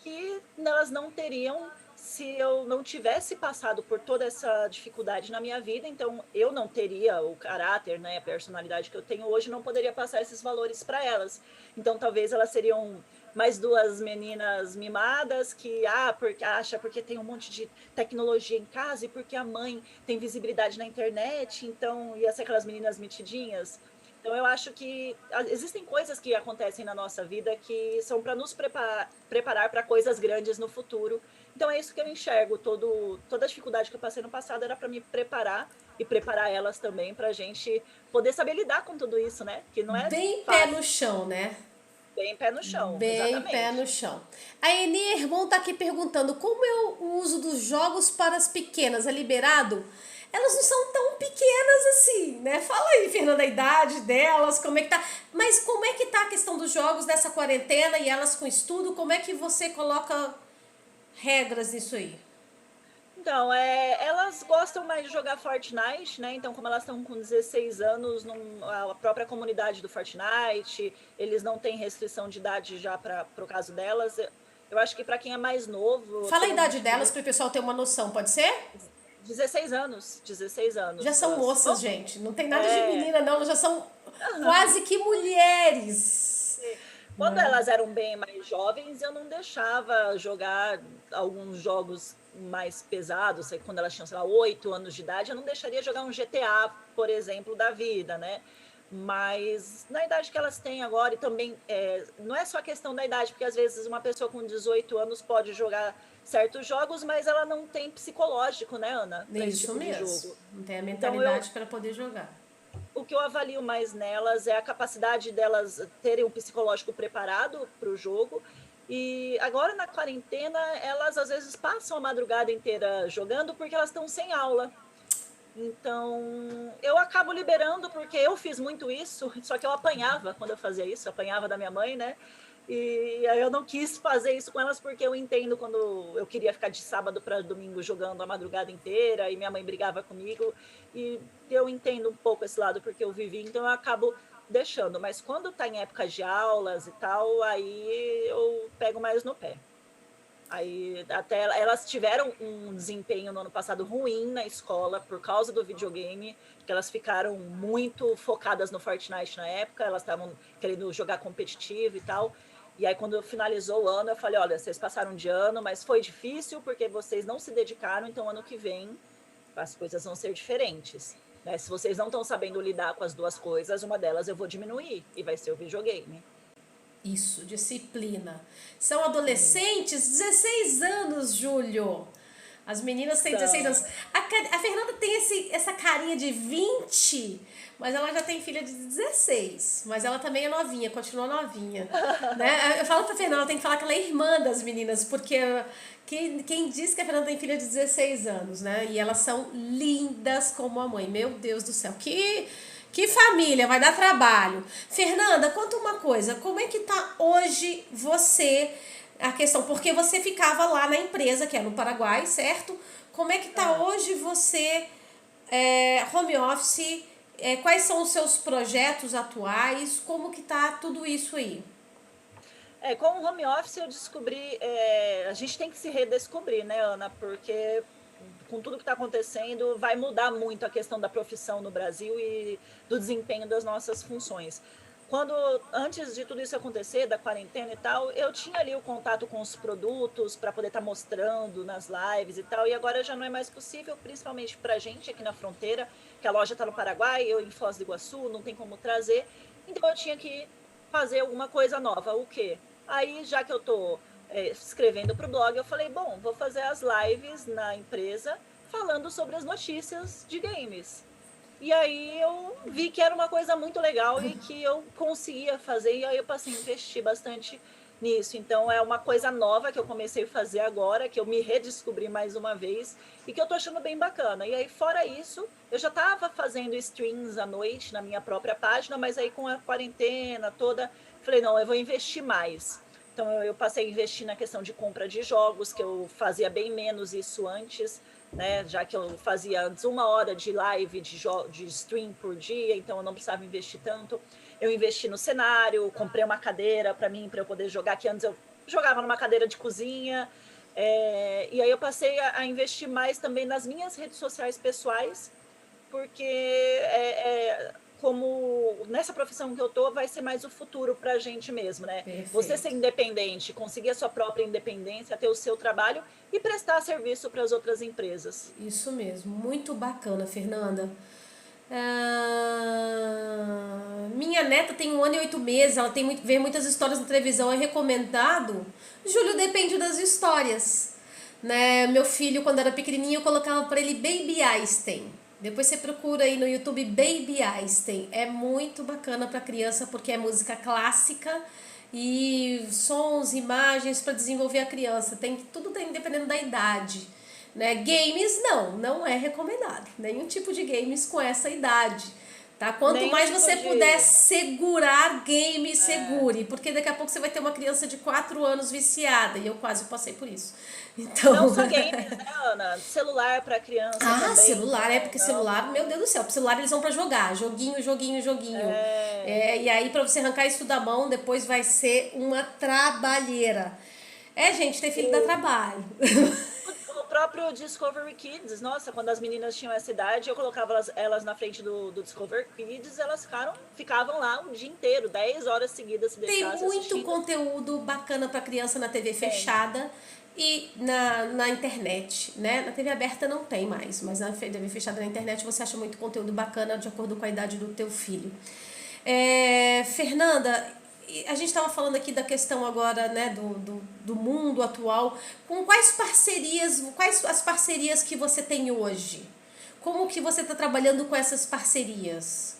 B: que elas não teriam se eu não tivesse passado por toda essa dificuldade na minha vida. Então eu não teria o caráter, né, a personalidade que eu tenho hoje, não poderia passar esses valores para elas. Então talvez elas seriam mais duas meninas mimadas que porque tem um monte de tecnologia em casa e porque a mãe tem visibilidade na internet, então ia ser aquelas meninas metidinhas. Então, eu acho que existem coisas que acontecem na nossa vida que são para nos preparar para coisas grandes no futuro. Então, é isso que eu enxergo. Toda a dificuldade que eu passei no passado era para me preparar e preparar elas também para a gente poder saber lidar com tudo isso, né? Que não é
A: Bem pé no
B: fácil,
A: chão, né?
B: bem pé no chão,
A: Bem pé no
B: exatamente.
A: chão. A Eni Irmão tá aqui perguntando como é o uso dos jogos para as pequenas. É liberado? Elas não são tão pequenas assim, né? Fala aí, Fernanda, a idade delas, como é que tá. Mas como é que tá a questão dos jogos dessa quarentena e elas com estudo? Como é que você coloca regras nisso aí?
B: Então, elas gostam mais de jogar Fortnite, né? Então, como elas estão com 16 anos, a própria comunidade do Fortnite, eles não têm restrição de idade já para o caso delas. Eu acho que para quem é mais novo,
A: Fala a
B: tem um
A: idade
B: motivo
A: delas
B: de
A: para o pessoal ter uma noção, pode ser?
B: 16 anos, 16
A: Já
B: anos.
A: são
B: Elas,
A: moças,
B: bom,
A: gente. Não tem nada de
B: é,
A: menina, não. Elas já são quase que mulheres.
B: quando elas eram bem mais jovens, eu não deixava jogar alguns jogos mais pesados. Quando elas tinham, sei lá, 8 anos de idade, eu não deixaria jogar um GTA, por exemplo, da vida, né? Mas na idade que elas têm agora, e também não é só a questão da idade, porque às vezes uma pessoa com 18 anos pode jogar certos jogos, mas ela não tem psicológico, né, Ana, para esse
A: Isso
B: tipo de
A: mesmo.
B: jogo.
A: Não tem a
B: Então
A: mentalidade para poder jogar.
B: o que eu avalio mais nelas é a capacidade delas terem um psicológico preparado para o jogo. E agora na quarentena, elas às vezes passam a madrugada inteira jogando porque elas estão sem aula. Então, eu acabo liberando porque eu fiz muito isso, só que eu apanhava quando eu fazia isso, apanhava da minha mãe, né? E aí eu não quis fazer isso com elas porque eu entendo quando eu queria ficar de sábado para domingo jogando a madrugada inteira e minha mãe brigava comigo, e eu entendo um pouco esse lado porque eu vivi, então eu acabo deixando, mas quando tá em época de aulas e tal, aí eu pego mais no pé. Aí até elas tiveram um desempenho no ano passado ruim na escola por causa do videogame, que elas ficaram muito focadas no Fortnite na época, elas estavam querendo jogar competitivo e tal. E aí quando finalizou o ano, eu falei, olha, vocês passaram de ano, mas foi difícil porque vocês não se dedicaram, então ano que vem as coisas vão ser diferentes. Né? Se vocês não estão sabendo lidar com as duas coisas, uma delas eu vou diminuir e vai ser o videogame.
A: Isso, disciplina. São
B: Sim.
A: adolescentes, 16 anos, Júlio. As meninas têm 16 anos.
B: Então,
A: A Fernanda tem essa carinha de 20, mas ela já tem filha de 16. Mas ela também é novinha, continua novinha. Né? Eu falo pra Fernanda, ela tem que falar que ela é irmã das meninas, porque quem diz que a Fernanda tem filha de 16 anos, né? E elas são lindas como a mãe. Meu Deus do céu, que família, vai dar trabalho. Fernanda, conta uma coisa, como é que tá hoje você, a questão, porque você ficava lá na empresa, que é no Paraguai, certo? Como é que tá
B: ah.
A: hoje você, home office, quais são os seus projetos atuais, como que tá tudo isso aí?
B: Com o home office eu descobri, a gente tem que se redescobrir, né, Ana? Porque com tudo que está acontecendo, vai mudar muito a questão da profissão no Brasil e do desempenho das nossas funções. Quando, antes de tudo isso acontecer, da quarentena e tal, eu tinha ali o contato com os produtos para poder estar mostrando nas lives e tal, e agora já não é mais possível, principalmente para a gente aqui na fronteira, que a loja está no Paraguai, eu em Foz do Iguaçu, não tem como trazer, então eu tinha que fazer alguma coisa nova. O quê? Aí, já que eu estou escrevendo para o blog, eu falei, bom, vou fazer as lives na empresa falando sobre as notícias de games. E aí eu vi que era uma coisa muito legal e que eu conseguia fazer, e aí eu passei a investir bastante nisso. Então é uma coisa nova que eu comecei a fazer agora, que eu me redescobri mais uma vez e que eu tô achando bem bacana. E aí, fora isso, eu já estava fazendo streams à noite na minha própria página, mas aí com a quarentena toda, falei, não, eu vou investir mais. Então eu passei a investir na questão de compra de jogos, que eu fazia bem menos isso antes, né? Já que eu fazia antes 1 hora de live, de stream por dia, então eu não precisava investir tanto. Eu investi no cenário, comprei uma cadeira para mim, para eu poder jogar, que antes eu jogava numa cadeira de cozinha. E aí eu passei a investir mais também nas minhas redes sociais pessoais, porque como nessa profissão que eu tô, vai ser mais o futuro para a gente mesmo, né? Você ser
A: Perfeito.
B: independente, conseguir a sua própria independência, ter o seu trabalho e prestar serviço para as outras empresas.
A: Isso mesmo, muito bacana, Fernanda. Minha neta tem 1 ano e 8 meses, ela vê muitas histórias na televisão, é recomendado. Júlio depende das histórias. Né? Meu filho, quando era pequenininho, eu colocava para ele Baby Einstein. Depois você procura aí no YouTube Baby Einstein. É muito bacana para criança porque é música clássica e sons, imagens para desenvolver a criança. Tudo tem dependendo da idade. Né? Games não é recomendado. Nenhum tipo de games com essa idade. Tá? Quanto
B: Nenhum
A: mais
B: tipo
A: você puder
B: de.
A: segurar game, segure. Porque daqui a pouco você vai ter uma criança de 4 anos viciada. E eu quase passei por isso.
B: Não
A: Então.
B: só games, né, Ana? Celular para criança também.
A: Celular,
B: Então,
A: porque celular, meu
B: não.
A: Deus do céu, pro celular eles vão pra jogar, joguinho, joguinho, joguinho.
B: É,
A: E aí pra você arrancar isso da mão, depois vai ser uma trabalheira. Gente, ter filho dá
B: o,
A: trabalho.
B: o próprio Discovery Kids, nossa, quando as meninas tinham essa idade, eu colocava elas na frente do Discovery Kids, elas ficavam lá o dia inteiro, 10 horas seguidas se
A: Tem
B: deixasse
A: muito
B: assistindo.
A: conteúdo bacana pra criança na TV
B: Tem.
A: fechada e na internet, né? Na TV aberta não tem mais, mas na TV fechada na internet você acha muito conteúdo bacana de acordo com a idade do teu filho. Fernanda, a gente estava falando aqui da questão agora, né, do mundo atual. Com quais as parcerias que você tem hoje? Como que você está trabalhando com essas parcerias?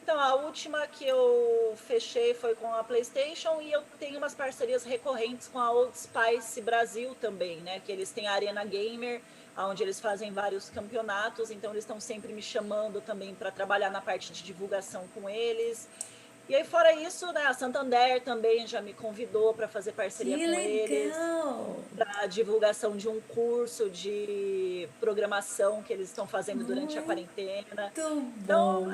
B: Então, a última que eu fechei foi com a PlayStation e eu tenho umas parcerias recorrentes com a Old Spice Brasil também, né? Que eles têm a Arena Gamer, onde eles fazem vários campeonatos, então eles estão sempre me chamando também para trabalhar na parte de divulgação com eles. E aí, fora isso, né, a Santander também já me convidou para fazer parceria
A: Que
B: com eles,
A: legal!
B: para divulgação de um curso de programação que eles estão fazendo durante a
A: Muito
B: quarentena. Então,
A: bom.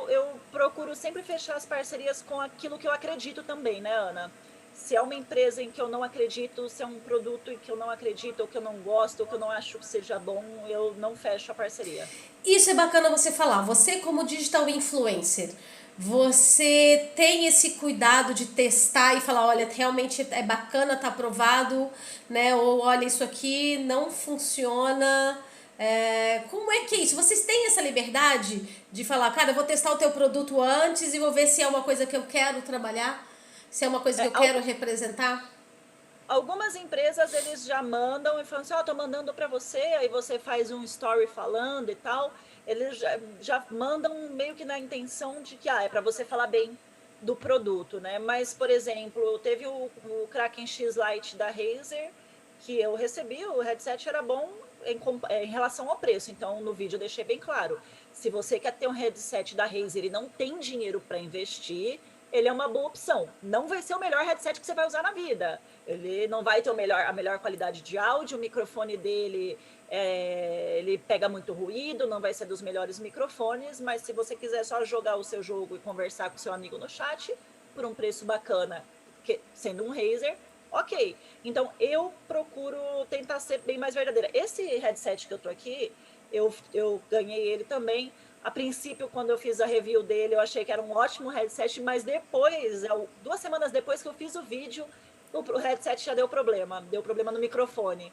B: eu procuro sempre fechar as parcerias com aquilo que eu acredito também, né, Ana? Se é uma empresa em que eu não acredito, se é um produto em que eu não acredito, ou que eu não gosto, ou que eu não acho que seja bom, eu não fecho a parceria.
A: Isso é bacana você falar. Você, como digital influencer, você tem esse cuidado de testar e falar, olha, realmente é bacana, tá aprovado, né? Ou olha, isso aqui não funciona. Como é que é isso? Vocês têm essa liberdade de falar, cara, eu vou testar o teu produto antes e vou ver se é uma coisa que eu quero trabalhar, se é uma coisa que
B: É,
A: eu quero representar?
B: algumas empresas eles já mandam e falam assim, ó, tô mandando para você, aí você faz um story falando e tal. Eles já mandam meio que na intenção de que é para você falar bem do produto, né? Mas, por exemplo, teve o Kraken X Lite da Razer que eu recebi, o headset era bom em relação ao preço. Então, no vídeo eu deixei bem claro. Se você quer ter um headset da Razer e não tem dinheiro para investir, ele é uma boa opção. Não vai ser o melhor headset que você vai usar na vida. Ele não vai ter a melhor qualidade de áudio, o microfone dele ele pega muito ruído, não vai ser dos melhores microfones, mas se você quiser só jogar o seu jogo e conversar com seu amigo no chat, por um preço bacana, sendo um Razer, ok. Então eu procuro tentar ser bem mais verdadeira. Esse headset que eu tô aqui, eu ganhei ele também. A princípio, quando eu fiz a review dele, eu achei que era um ótimo headset, mas depois, 2 semanas depois que eu fiz o vídeo, o headset já deu problema no microfone.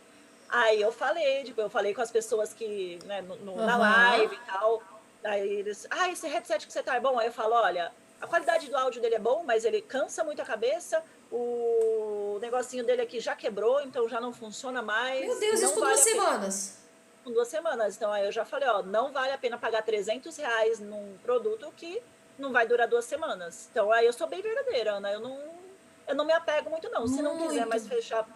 B: Aí eu falei, tipo, eu falei com as pessoas que, né, na
A: Aham.
B: live e tal, aí eles, esse headset que você tá é bom? Aí eu falo, olha, a qualidade do áudio dele é bom, mas ele cansa muito a cabeça, o negocinho dele aqui já quebrou, então já não funciona
A: Meu
B: mais,
A: Deus, isso
B: não
A: com duas
B: vale a pena
A: semanas.
B: com 2 semanas. Então aí eu já falei, ó, não vale a pena pagar R$ 300 num produto que não vai durar 2 semanas. Então aí eu sou bem verdadeira, Ana. Eu não me apego muito, não. Se não quiser
A: Muito.
B: mais fechar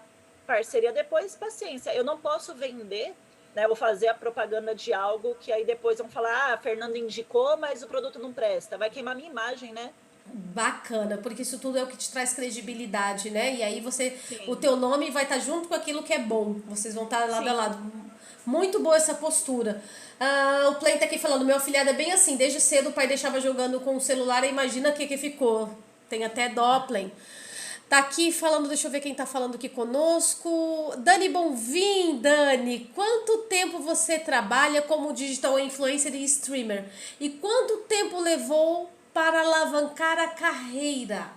B: parceria depois, paciência. Eu não posso vender, né? Eu vou fazer a propaganda de algo que aí depois vão falar, a Fernanda indicou, mas o produto não presta. Vai queimar minha imagem, né?
A: Bacana, porque isso tudo é o que te traz credibilidade, né? E aí o
B: Sim,
A: teu nome vai estar junto com aquilo que é bom. Vocês vão estar lado a
B: sim.
A: lado. Muito boa essa postura. O Play tá aqui falando, meu afilhado é bem assim, desde cedo o pai deixava jogando com o celular e imagina o que ficou. Tem até dó, Play. Tá aqui falando, deixa eu ver quem tá falando aqui conosco. Dani Bonvim, Dani. Quanto tempo você trabalha como digital influencer e streamer? E quanto tempo levou para alavancar a carreira?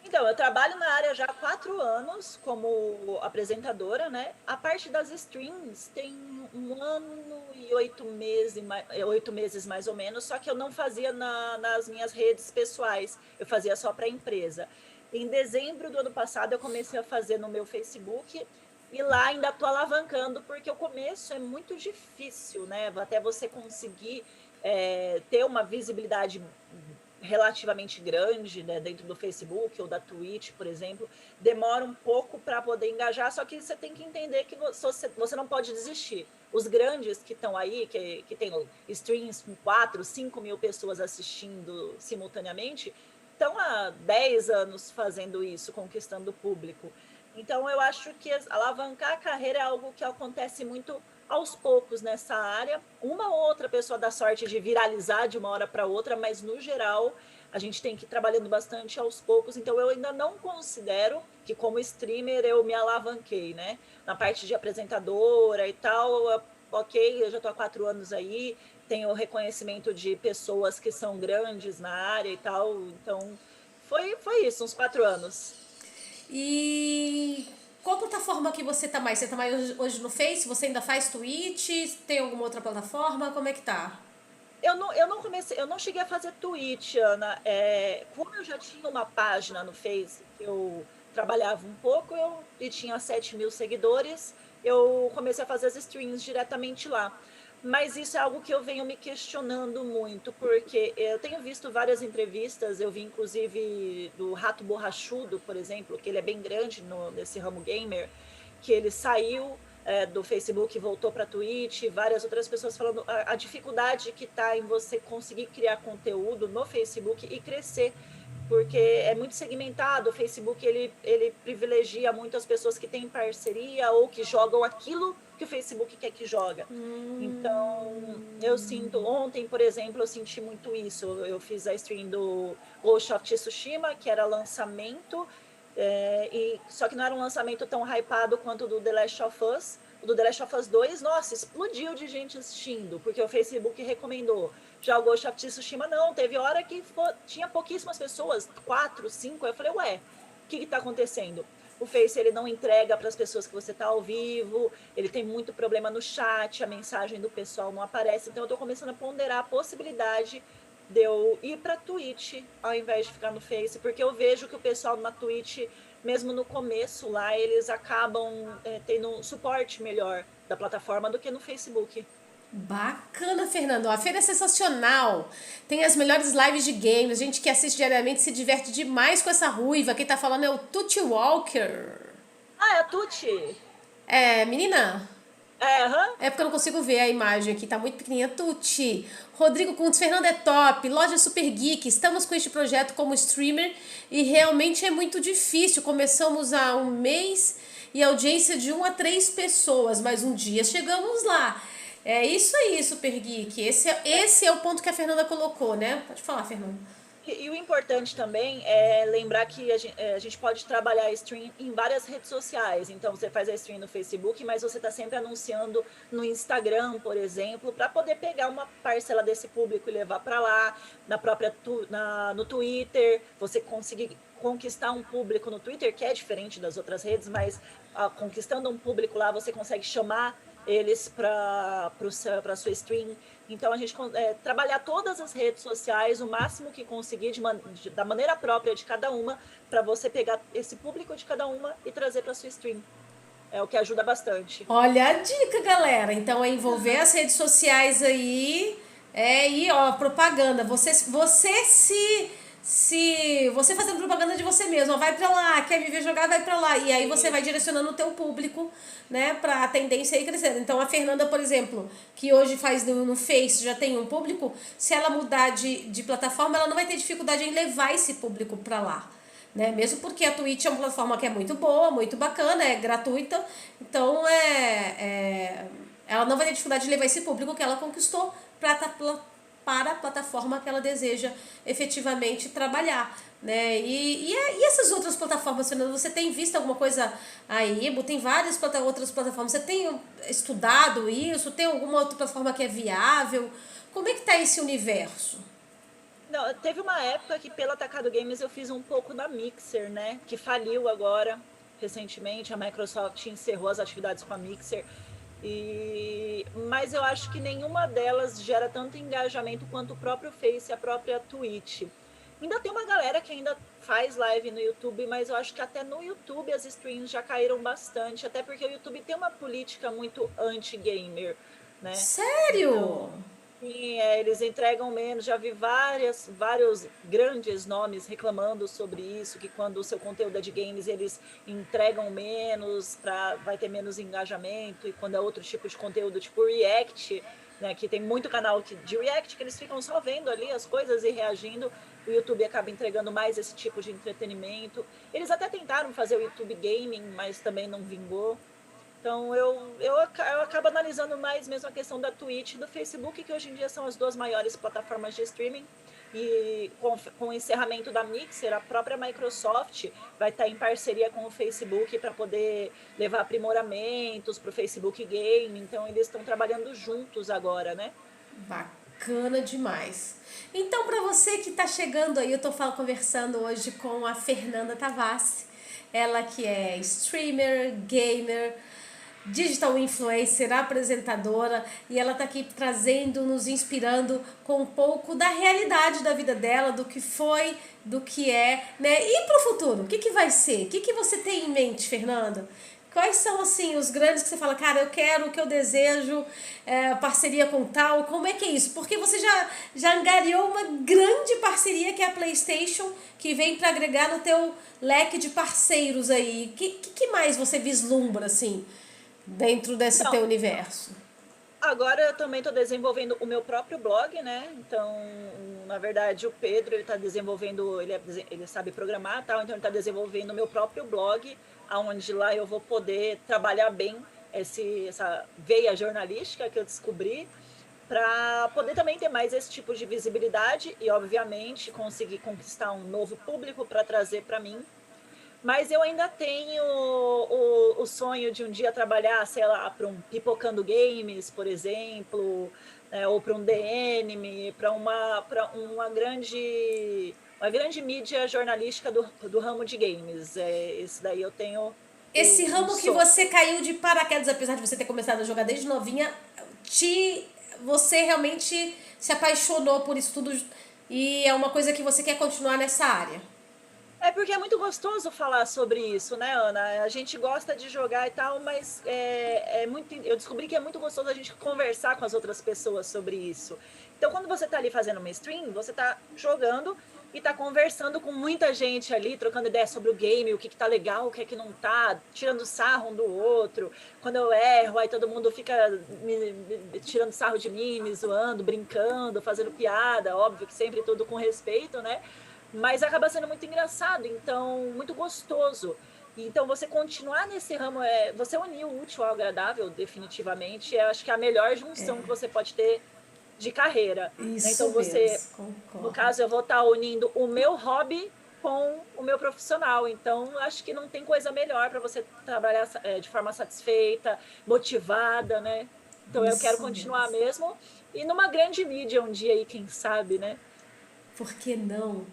B: Então, eu trabalho na área já há 4 anos como apresentadora, né? A parte das streams tem 1 ano e 8 meses, 8 meses mais ou menos, só que eu não fazia nas minhas redes pessoais, eu fazia só para a empresa. Em dezembro do ano passado, eu comecei a fazer no meu Facebook e lá ainda estou alavancando, porque o começo é muito difícil, né? Até você conseguir ter uma visibilidade relativamente grande, né, dentro do Facebook ou da Twitch, por exemplo, demora um pouco para poder engajar, só que você tem que entender que você não pode desistir. Os grandes que estão aí, que tem streams com 4, 5 mil pessoas assistindo simultaneamente, estão há 10 anos fazendo isso, conquistando o público. Então, eu acho que alavancar a carreira é algo que acontece muito aos poucos nessa área. Uma ou outra pessoa dá sorte de viralizar de uma hora para outra, mas no geral a gente tem que ir trabalhando bastante aos poucos. Então eu ainda não considero que como streamer eu me alavanquei, né? Na parte de apresentadora e tal, ok, eu já estou há 4 anos aí, tenho reconhecimento de pessoas que são grandes na área e tal. Então foi isso, uns 4 anos.
A: E qual plataforma que você tá mais? Você tá mais hoje no Face? Você ainda faz Twitch? Tem alguma outra plataforma? Como é que tá?
B: Eu não comecei, eu não cheguei a fazer Twitch, Ana. Como eu já tinha uma página no Face, que eu trabalhava um pouco, e tinha 7.000 seguidores, eu comecei a fazer as streams diretamente lá. Mas isso é algo que eu venho me questionando muito, porque eu tenho visto várias entrevistas, eu vi inclusive do Rato Borrachudo, por exemplo, que ele é bem grande nesse ramo gamer, que ele saiu do Facebook e voltou para Twitch, várias outras pessoas falando a dificuldade que está em você conseguir criar conteúdo no Facebook e crescer, porque é muito segmentado. O Facebook ele privilegia muito as pessoas que têm parceria ou que jogam aquilo que o Facebook quer que joga. Então, eu sinto, ontem, por exemplo, eu senti muito isso. Eu fiz a stream do Ghost of Tsushima, que era lançamento, só que não era um lançamento tão hypado quanto o do The Last of Us. O do The Last of Us 2, nossa, explodiu de gente assistindo, porque o Facebook recomendou. Já o Ghost of Tsushima não, teve hora que tinha pouquíssimas pessoas, 4, 5, eu falei, ué, o que está acontecendo? O Face ele não entrega para as pessoas que você está ao vivo, ele tem muito problema no chat, a mensagem do pessoal não aparece, então eu estou começando a ponderar a possibilidade de eu ir para Twitch ao invés de ficar no Face, porque eu vejo que o pessoal na Twitch, mesmo no começo lá, eles acabam tendo um suporte melhor da plataforma do que no Facebook.
A: Bacana, Fernando. A feira é sensacional. Tem as melhores lives de games. A gente que assiste diariamente se diverte demais com essa ruiva. Quem tá falando é o Tutti Walker.
B: Ah, é a Tuti?
A: É, menina?
B: Aham.
A: É porque eu não consigo ver a imagem aqui, tá muito pequenininha. Tuti. Rodrigo Kuntz, Fernando é top. Loja Super Geek. Estamos com este projeto como streamer e realmente é muito difícil. Começamos há um mês e audiência de 1 a 3 pessoas, mas um dia chegamos lá. É isso aí, Super Geek. Esse é o ponto que a Fernanda colocou, né? Pode falar, Fernanda.
B: E o importante também é lembrar que a gente pode trabalhar a stream em várias redes sociais. Então, você faz a stream no Facebook, mas você está sempre anunciando no Instagram, por exemplo, para poder pegar uma parcela desse público e levar para lá. No Twitter, você conseguir conquistar um público no Twitter, que é diferente das outras redes, mas conquistando um público lá, você consegue chamar eles para a sua stream. Então, a gente trabalhar todas as redes sociais, o máximo que conseguir, da maneira própria de cada uma, para você pegar esse público de cada uma e trazer para sua stream. É o que ajuda bastante.
A: Olha a dica, galera. Então, é envolver as redes sociais aí. E ó, propaganda. Você fazendo propaganda de você mesmo, ó, vai pra lá, quer me ver jogar, vai pra lá. E aí você vai direcionando o teu público, né, pra tendência aí crescendo. Então a Fernanda, por exemplo, que hoje faz no Face, já tem um público, se ela mudar de plataforma, ela não vai ter dificuldade em levar esse público pra lá. Né? Mesmo porque a Twitch é uma plataforma que é muito boa, muito bacana, é gratuita. Então ela não vai ter dificuldade de levar esse público que ela conquistou para a plataforma que ela deseja efetivamente trabalhar, né? E essas outras plataformas, Fernanda, você tem visto alguma coisa aí? Tem várias outras plataformas. Você tem estudado isso? Tem alguma outra plataforma que é viável? Como é que tá esse universo?
B: Não, teve uma época que pela Atacado Games eu fiz um pouco na Mixer, né? Que faliu agora, recentemente. A Microsoft encerrou as atividades com a Mixer. Mas eu acho que nenhuma delas gera tanto engajamento quanto o próprio Face e a própria Twitch. Ainda tem uma galera que ainda faz live no YouTube, mas eu acho que até no YouTube as streams já caíram bastante, até porque o YouTube tem uma política muito anti-gamer, né?
A: Sério?
B: Então, sim, eles entregam menos. Já vi vários grandes nomes reclamando sobre isso, que quando o seu conteúdo é de games, eles entregam menos, vai ter menos engajamento, e quando é outro tipo de conteúdo, tipo React, né, que tem muito canal de React que eles ficam só vendo ali as coisas e reagindo, o YouTube acaba entregando mais esse tipo de entretenimento. Eles até tentaram fazer o YouTube Gaming, mas também não vingou. Então, eu acabo analisando mais mesmo a questão da Twitch e do Facebook, que hoje em dia são as duas maiores plataformas de streaming. E com o encerramento da Mixer, a própria Microsoft vai estar em parceria com o Facebook para poder levar aprimoramentos para o Facebook Game. Então, eles estão trabalhando juntos agora, né?
A: Bacana demais. Então, para você que está chegando aí, eu estou conversando hoje com a Fernanda Tavassi. Ela que é streamer, gamer, digital influencer, apresentadora, e ela tá aqui trazendo, nos inspirando com um pouco da realidade da vida dela, do que foi, do que é, né? E pro futuro, o que que vai ser? O que que você tem em mente, Fernanda? Quais são, assim, os grandes que você fala, cara, eu quero, o que eu desejo, parceria com tal, como é que é isso? Porque você já angariou uma grande parceria que é a PlayStation, que vem para agregar no teu leque de parceiros aí. Que mais você vislumbra, assim, dentro desse
B: Então,
A: teu universo?
B: agora eu também estou desenvolvendo o meu próprio blog, né? Então, na verdade, o Pedro ele está desenvolvendo, ele sabe programar, tal, então ele está desenvolvendo o meu próprio blog, aonde lá eu vou poder trabalhar bem essa veia jornalística que eu descobri, para poder também ter mais esse tipo de visibilidade e, obviamente, conseguir conquistar um novo público para trazer para mim. Mas eu ainda tenho o sonho de um dia trabalhar, sei lá, para um Pipocando Games, por exemplo, né, ou para um The Anime, para uma grande mídia jornalística do ramo de games. Esse daí eu tenho
A: Esse
B: um
A: ramo que
B: sonho.
A: você caiu de paraquedas, apesar de você ter começado a jogar desde novinha, você realmente se apaixonou por isso tudo e é uma coisa que você quer continuar nessa área.
B: É porque é muito gostoso falar sobre isso, né, Ana? A gente gosta de jogar e tal, mas eu descobri que é muito gostoso a gente conversar com as outras pessoas sobre isso. Então, quando você tá ali fazendo uma stream, você tá jogando e tá conversando com muita gente ali, trocando ideia sobre o game, o que tá legal, o que é que não tá, tirando sarro um do outro. Quando eu erro, aí todo mundo fica tirando sarro de mim, me zoando, brincando, fazendo piada, óbvio que sempre tudo com respeito, né? Mas acaba sendo muito engraçado, então muito gostoso. Então você continuar nesse ramo você unir o útil ao agradável, definitivamente. Eu acho que é a melhor junção que você pode ter de carreira. Né? Então
A: Isso
B: você,
A: mesmo,
B: no
A: concordo.
B: caso, eu vou estar unindo o meu hobby com o meu profissional. Então acho que não tem coisa melhor para você trabalhar de forma satisfeita, motivada, né? Então eu quero
A: Isso
B: continuar
A: mesmo.
B: mesmo e numa grande mídia um dia aí, quem sabe, né?
A: Por que não?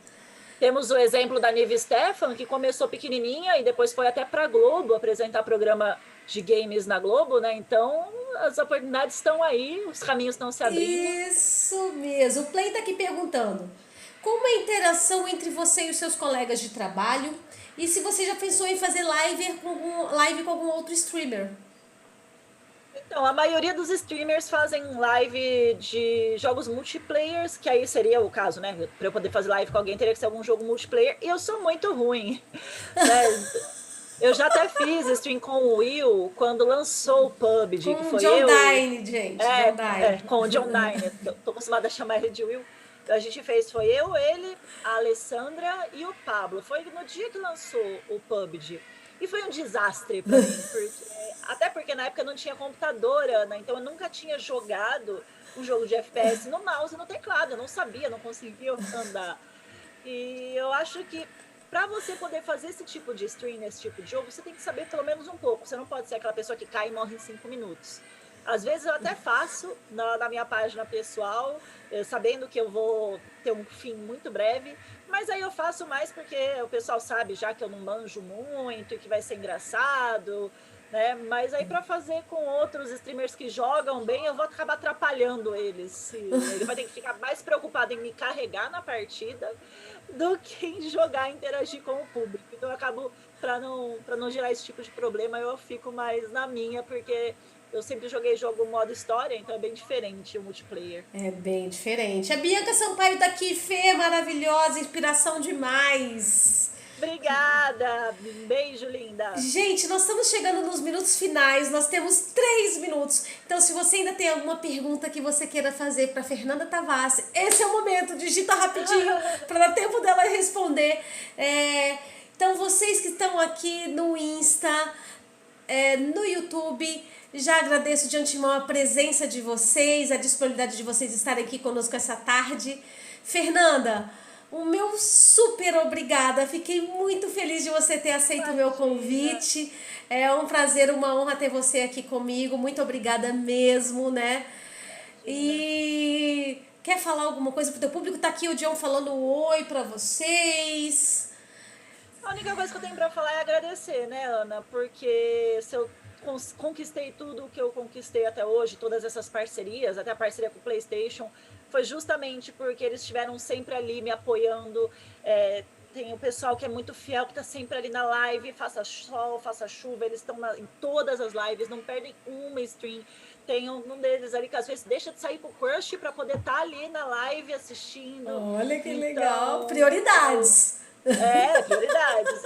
B: Temos o exemplo da Nive Stefan, que começou pequenininha e depois foi até para a Globo apresentar programa de games na Globo, né? Então, as oportunidades estão aí, os caminhos estão se abrindo.
A: Isso mesmo. O Play tá aqui perguntando: como é a interação entre você e os seus colegas de trabalho? E se você já pensou em fazer live com algum outro streamer?
B: Então, a maioria dos streamers fazem live de jogos multiplayers, que aí seria o caso, né? Para eu poder fazer live com alguém, teria que ser algum jogo multiplayer, e eu sou muito ruim, né? Eu já até fiz stream com o Will quando lançou o PUBG, que
A: Com o
B: foi
A: John
B: eu,
A: Dine, gente. John Dine.
B: com o John Dine, tô acostumada a chamar ele de Will. A gente fez, foi eu, ele, a Alessandra e o Pablo. Foi no dia que lançou o PUBG. E foi um desastre para mim, até porque na época não tinha computador, Ana, então eu nunca tinha jogado um jogo de FPS no mouse e no teclado, eu não sabia, não conseguia andar. E eu acho que para você poder fazer esse tipo de stream, esse tipo de jogo, você tem que saber pelo menos um pouco. Você não pode ser aquela pessoa que cai e morre em 5 minutos. Às vezes eu até faço na minha página pessoal, sabendo que eu vou ter um fim muito breve, mas aí eu faço mais porque o pessoal sabe já que eu não manjo muito e que vai ser engraçado, né? Mas aí para fazer com outros streamers que jogam bem, eu vou acabar atrapalhando eles. Ele vai ter que ficar mais preocupado em me carregar na partida do que em jogar e interagir com o público. Então eu acabo, para não gerar esse tipo de problema, eu fico mais na minha, porque eu sempre joguei jogo modo história, então é bem diferente o multiplayer.
A: É bem diferente. A Bianca Sampaio tá aqui, Fê, maravilhosa, inspiração demais.
B: Obrigada! Um beijo, linda!
A: Gente, nós estamos chegando nos minutos finais, nós temos 3 minutos. Então, se você ainda tem alguma pergunta que você queira fazer para Fernanda Tavassi, esse é o momento, digita rapidinho para dar tempo dela responder. Então, vocês que estão aqui no Insta, no YouTube, já agradeço de antemão a presença de vocês, a disponibilidade de vocês estarem aqui conosco essa tarde. Fernanda, o meu super obrigada. Fiquei muito feliz de você ter aceito o meu
B: Imagina.
A: convite. É um prazer, uma honra ter você aqui comigo. Muito obrigada mesmo, né?
B: Imagina.
A: E quer falar alguma coisa pro teu público? Tá aqui o John falando oi pra vocês.
B: A única coisa que eu tenho para falar é agradecer, né, Ana? Porque se eu conquistei tudo o que eu conquistei até hoje, todas essas parcerias, até a parceria com o PlayStation, foi justamente porque eles estiveram sempre ali me apoiando. Tem o pessoal que é muito fiel, que está sempre ali na live, faça sol, faça chuva, eles estão em todas as lives, não perdem uma stream. Tem um deles ali que às vezes deixa de sair pro crush para poder estar ali na live assistindo.
A: Olha que
B: Então,
A: legal. Prioridades.
B: prioridades.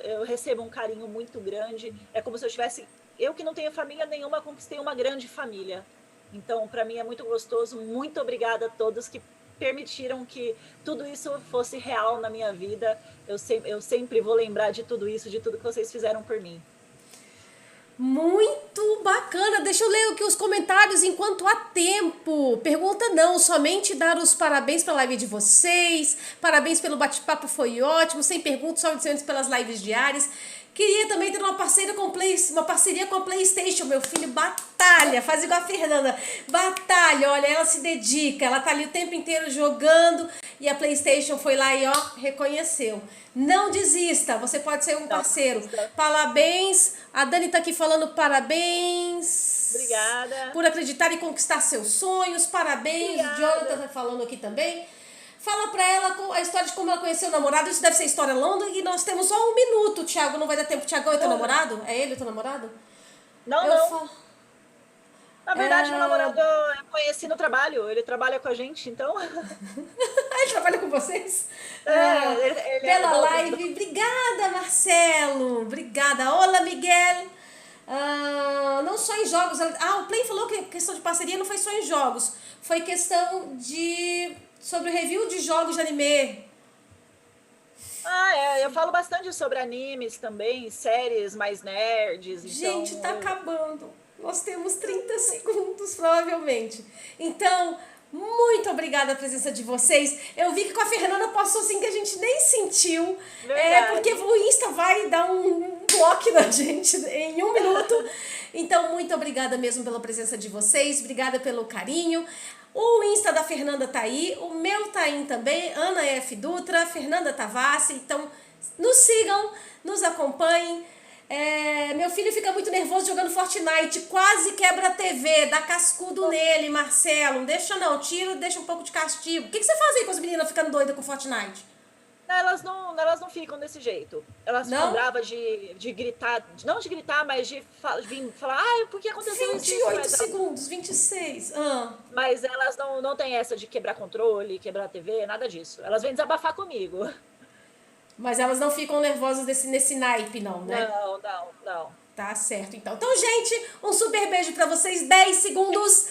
B: Eu recebo um carinho muito grande. É como se eu tivesse. Eu que não tenho família nenhuma, conquistei uma grande família. Então, para mim é muito gostoso. Muito obrigada a todos que permitiram que tudo isso fosse real na minha vida. Eu sempre vou lembrar de tudo isso, de tudo que vocês fizeram por mim.
A: Muito bacana. Deixa eu ler aqui os comentários enquanto há tempo. Pergunta não, somente dar os parabéns pela live de vocês. Parabéns pelo bate-papo, foi ótimo. Sem perguntas, só agradecimentos pelas lives diárias. Queria também ter uma parceria com a PlayStation. Meu filho batalha, faz igual a Fernanda. Batalha, olha, ela se dedica. Ela tá ali o tempo inteiro jogando. E a PlayStation foi lá e, ó, reconheceu. Não desista, você pode ser um parceiro. Parabéns. A Dani tá aqui falando parabéns.
B: Obrigada.
A: Por acreditar e conquistar seus sonhos. Parabéns.
B: Obrigada.
A: O Jonathan tá falando aqui também. Fala pra ela a história de como ela conheceu o namorado. Isso deve ser história longa e nós temos só 1 minuto, Thiago. Não vai dar tempo. Thiagão é teu namorado? É ele o teu namorado?
B: Não. Na verdade, meu namorado eu conheci no trabalho. Ele trabalha com a gente, então...
A: Ele trabalha com vocês?
B: Ele
A: Pela live. Obrigada, Marcelo. Obrigada. Olá, Miguel. Não só em jogos. O Play falou que a questão de parceria não foi só em jogos. Foi questão sobre o review de jogos de anime.
B: Eu falo bastante sobre animes também, séries mais nerds.
A: Gente,
B: então
A: tá acabando. Nós temos 30 segundos, provavelmente. Então, muito obrigada a presença de vocês. Eu vi que com a Fernanda passou assim que a gente nem sentiu. Porque o Insta vai dar um bloco na gente em 1 minuto. Então, muito obrigada mesmo pela presença de vocês. Obrigada pelo carinho. O Insta da Fernanda tá aí, o meu tá aí também, Ana F. Dutra, Fernanda Tavassi. Então, nos sigam, nos acompanhem. Meu filho fica muito nervoso jogando Fortnite, quase quebra a TV, dá cascudo nele, Marcelo. Não deixa não, tira, deixa um pouco de castigo. O que você faz aí com as meninas ficando doidas com Fortnite?
B: Elas não ficam desse jeito. Elas ficam bravas de gritar, não de gritar, mas de falar, por que aconteceu isso?
A: 28 segundos, 26.
B: Mas elas não têm essa de quebrar controle, quebrar a TV, nada disso. Elas vêm desabafar comigo.
A: Mas elas não ficam nervosas nesse naipe, não, né?
B: Não.
A: Tá certo, então. Então, gente, um super beijo pra vocês, 10 segundos.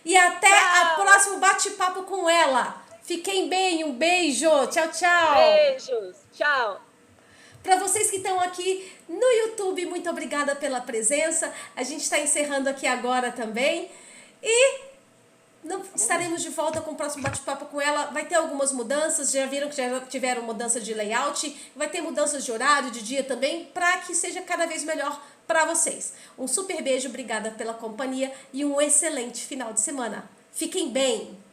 A: E até o próximo bate-papo com ela. Fiquem bem, um beijo. Tchau, tchau.
B: Beijos, tchau.
A: Para vocês que estão aqui no YouTube, muito obrigada pela presença. A gente está encerrando aqui agora também. E estaremos de volta com o próximo bate-papo com ela. Vai ter algumas mudanças, já viram que já tiveram mudança de layout. Vai ter mudanças de horário, de dia também, para que seja cada vez melhor para vocês. Um super beijo, obrigada pela companhia e um excelente final de semana. Fiquem bem!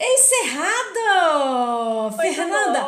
A: Encerrado! Fernanda,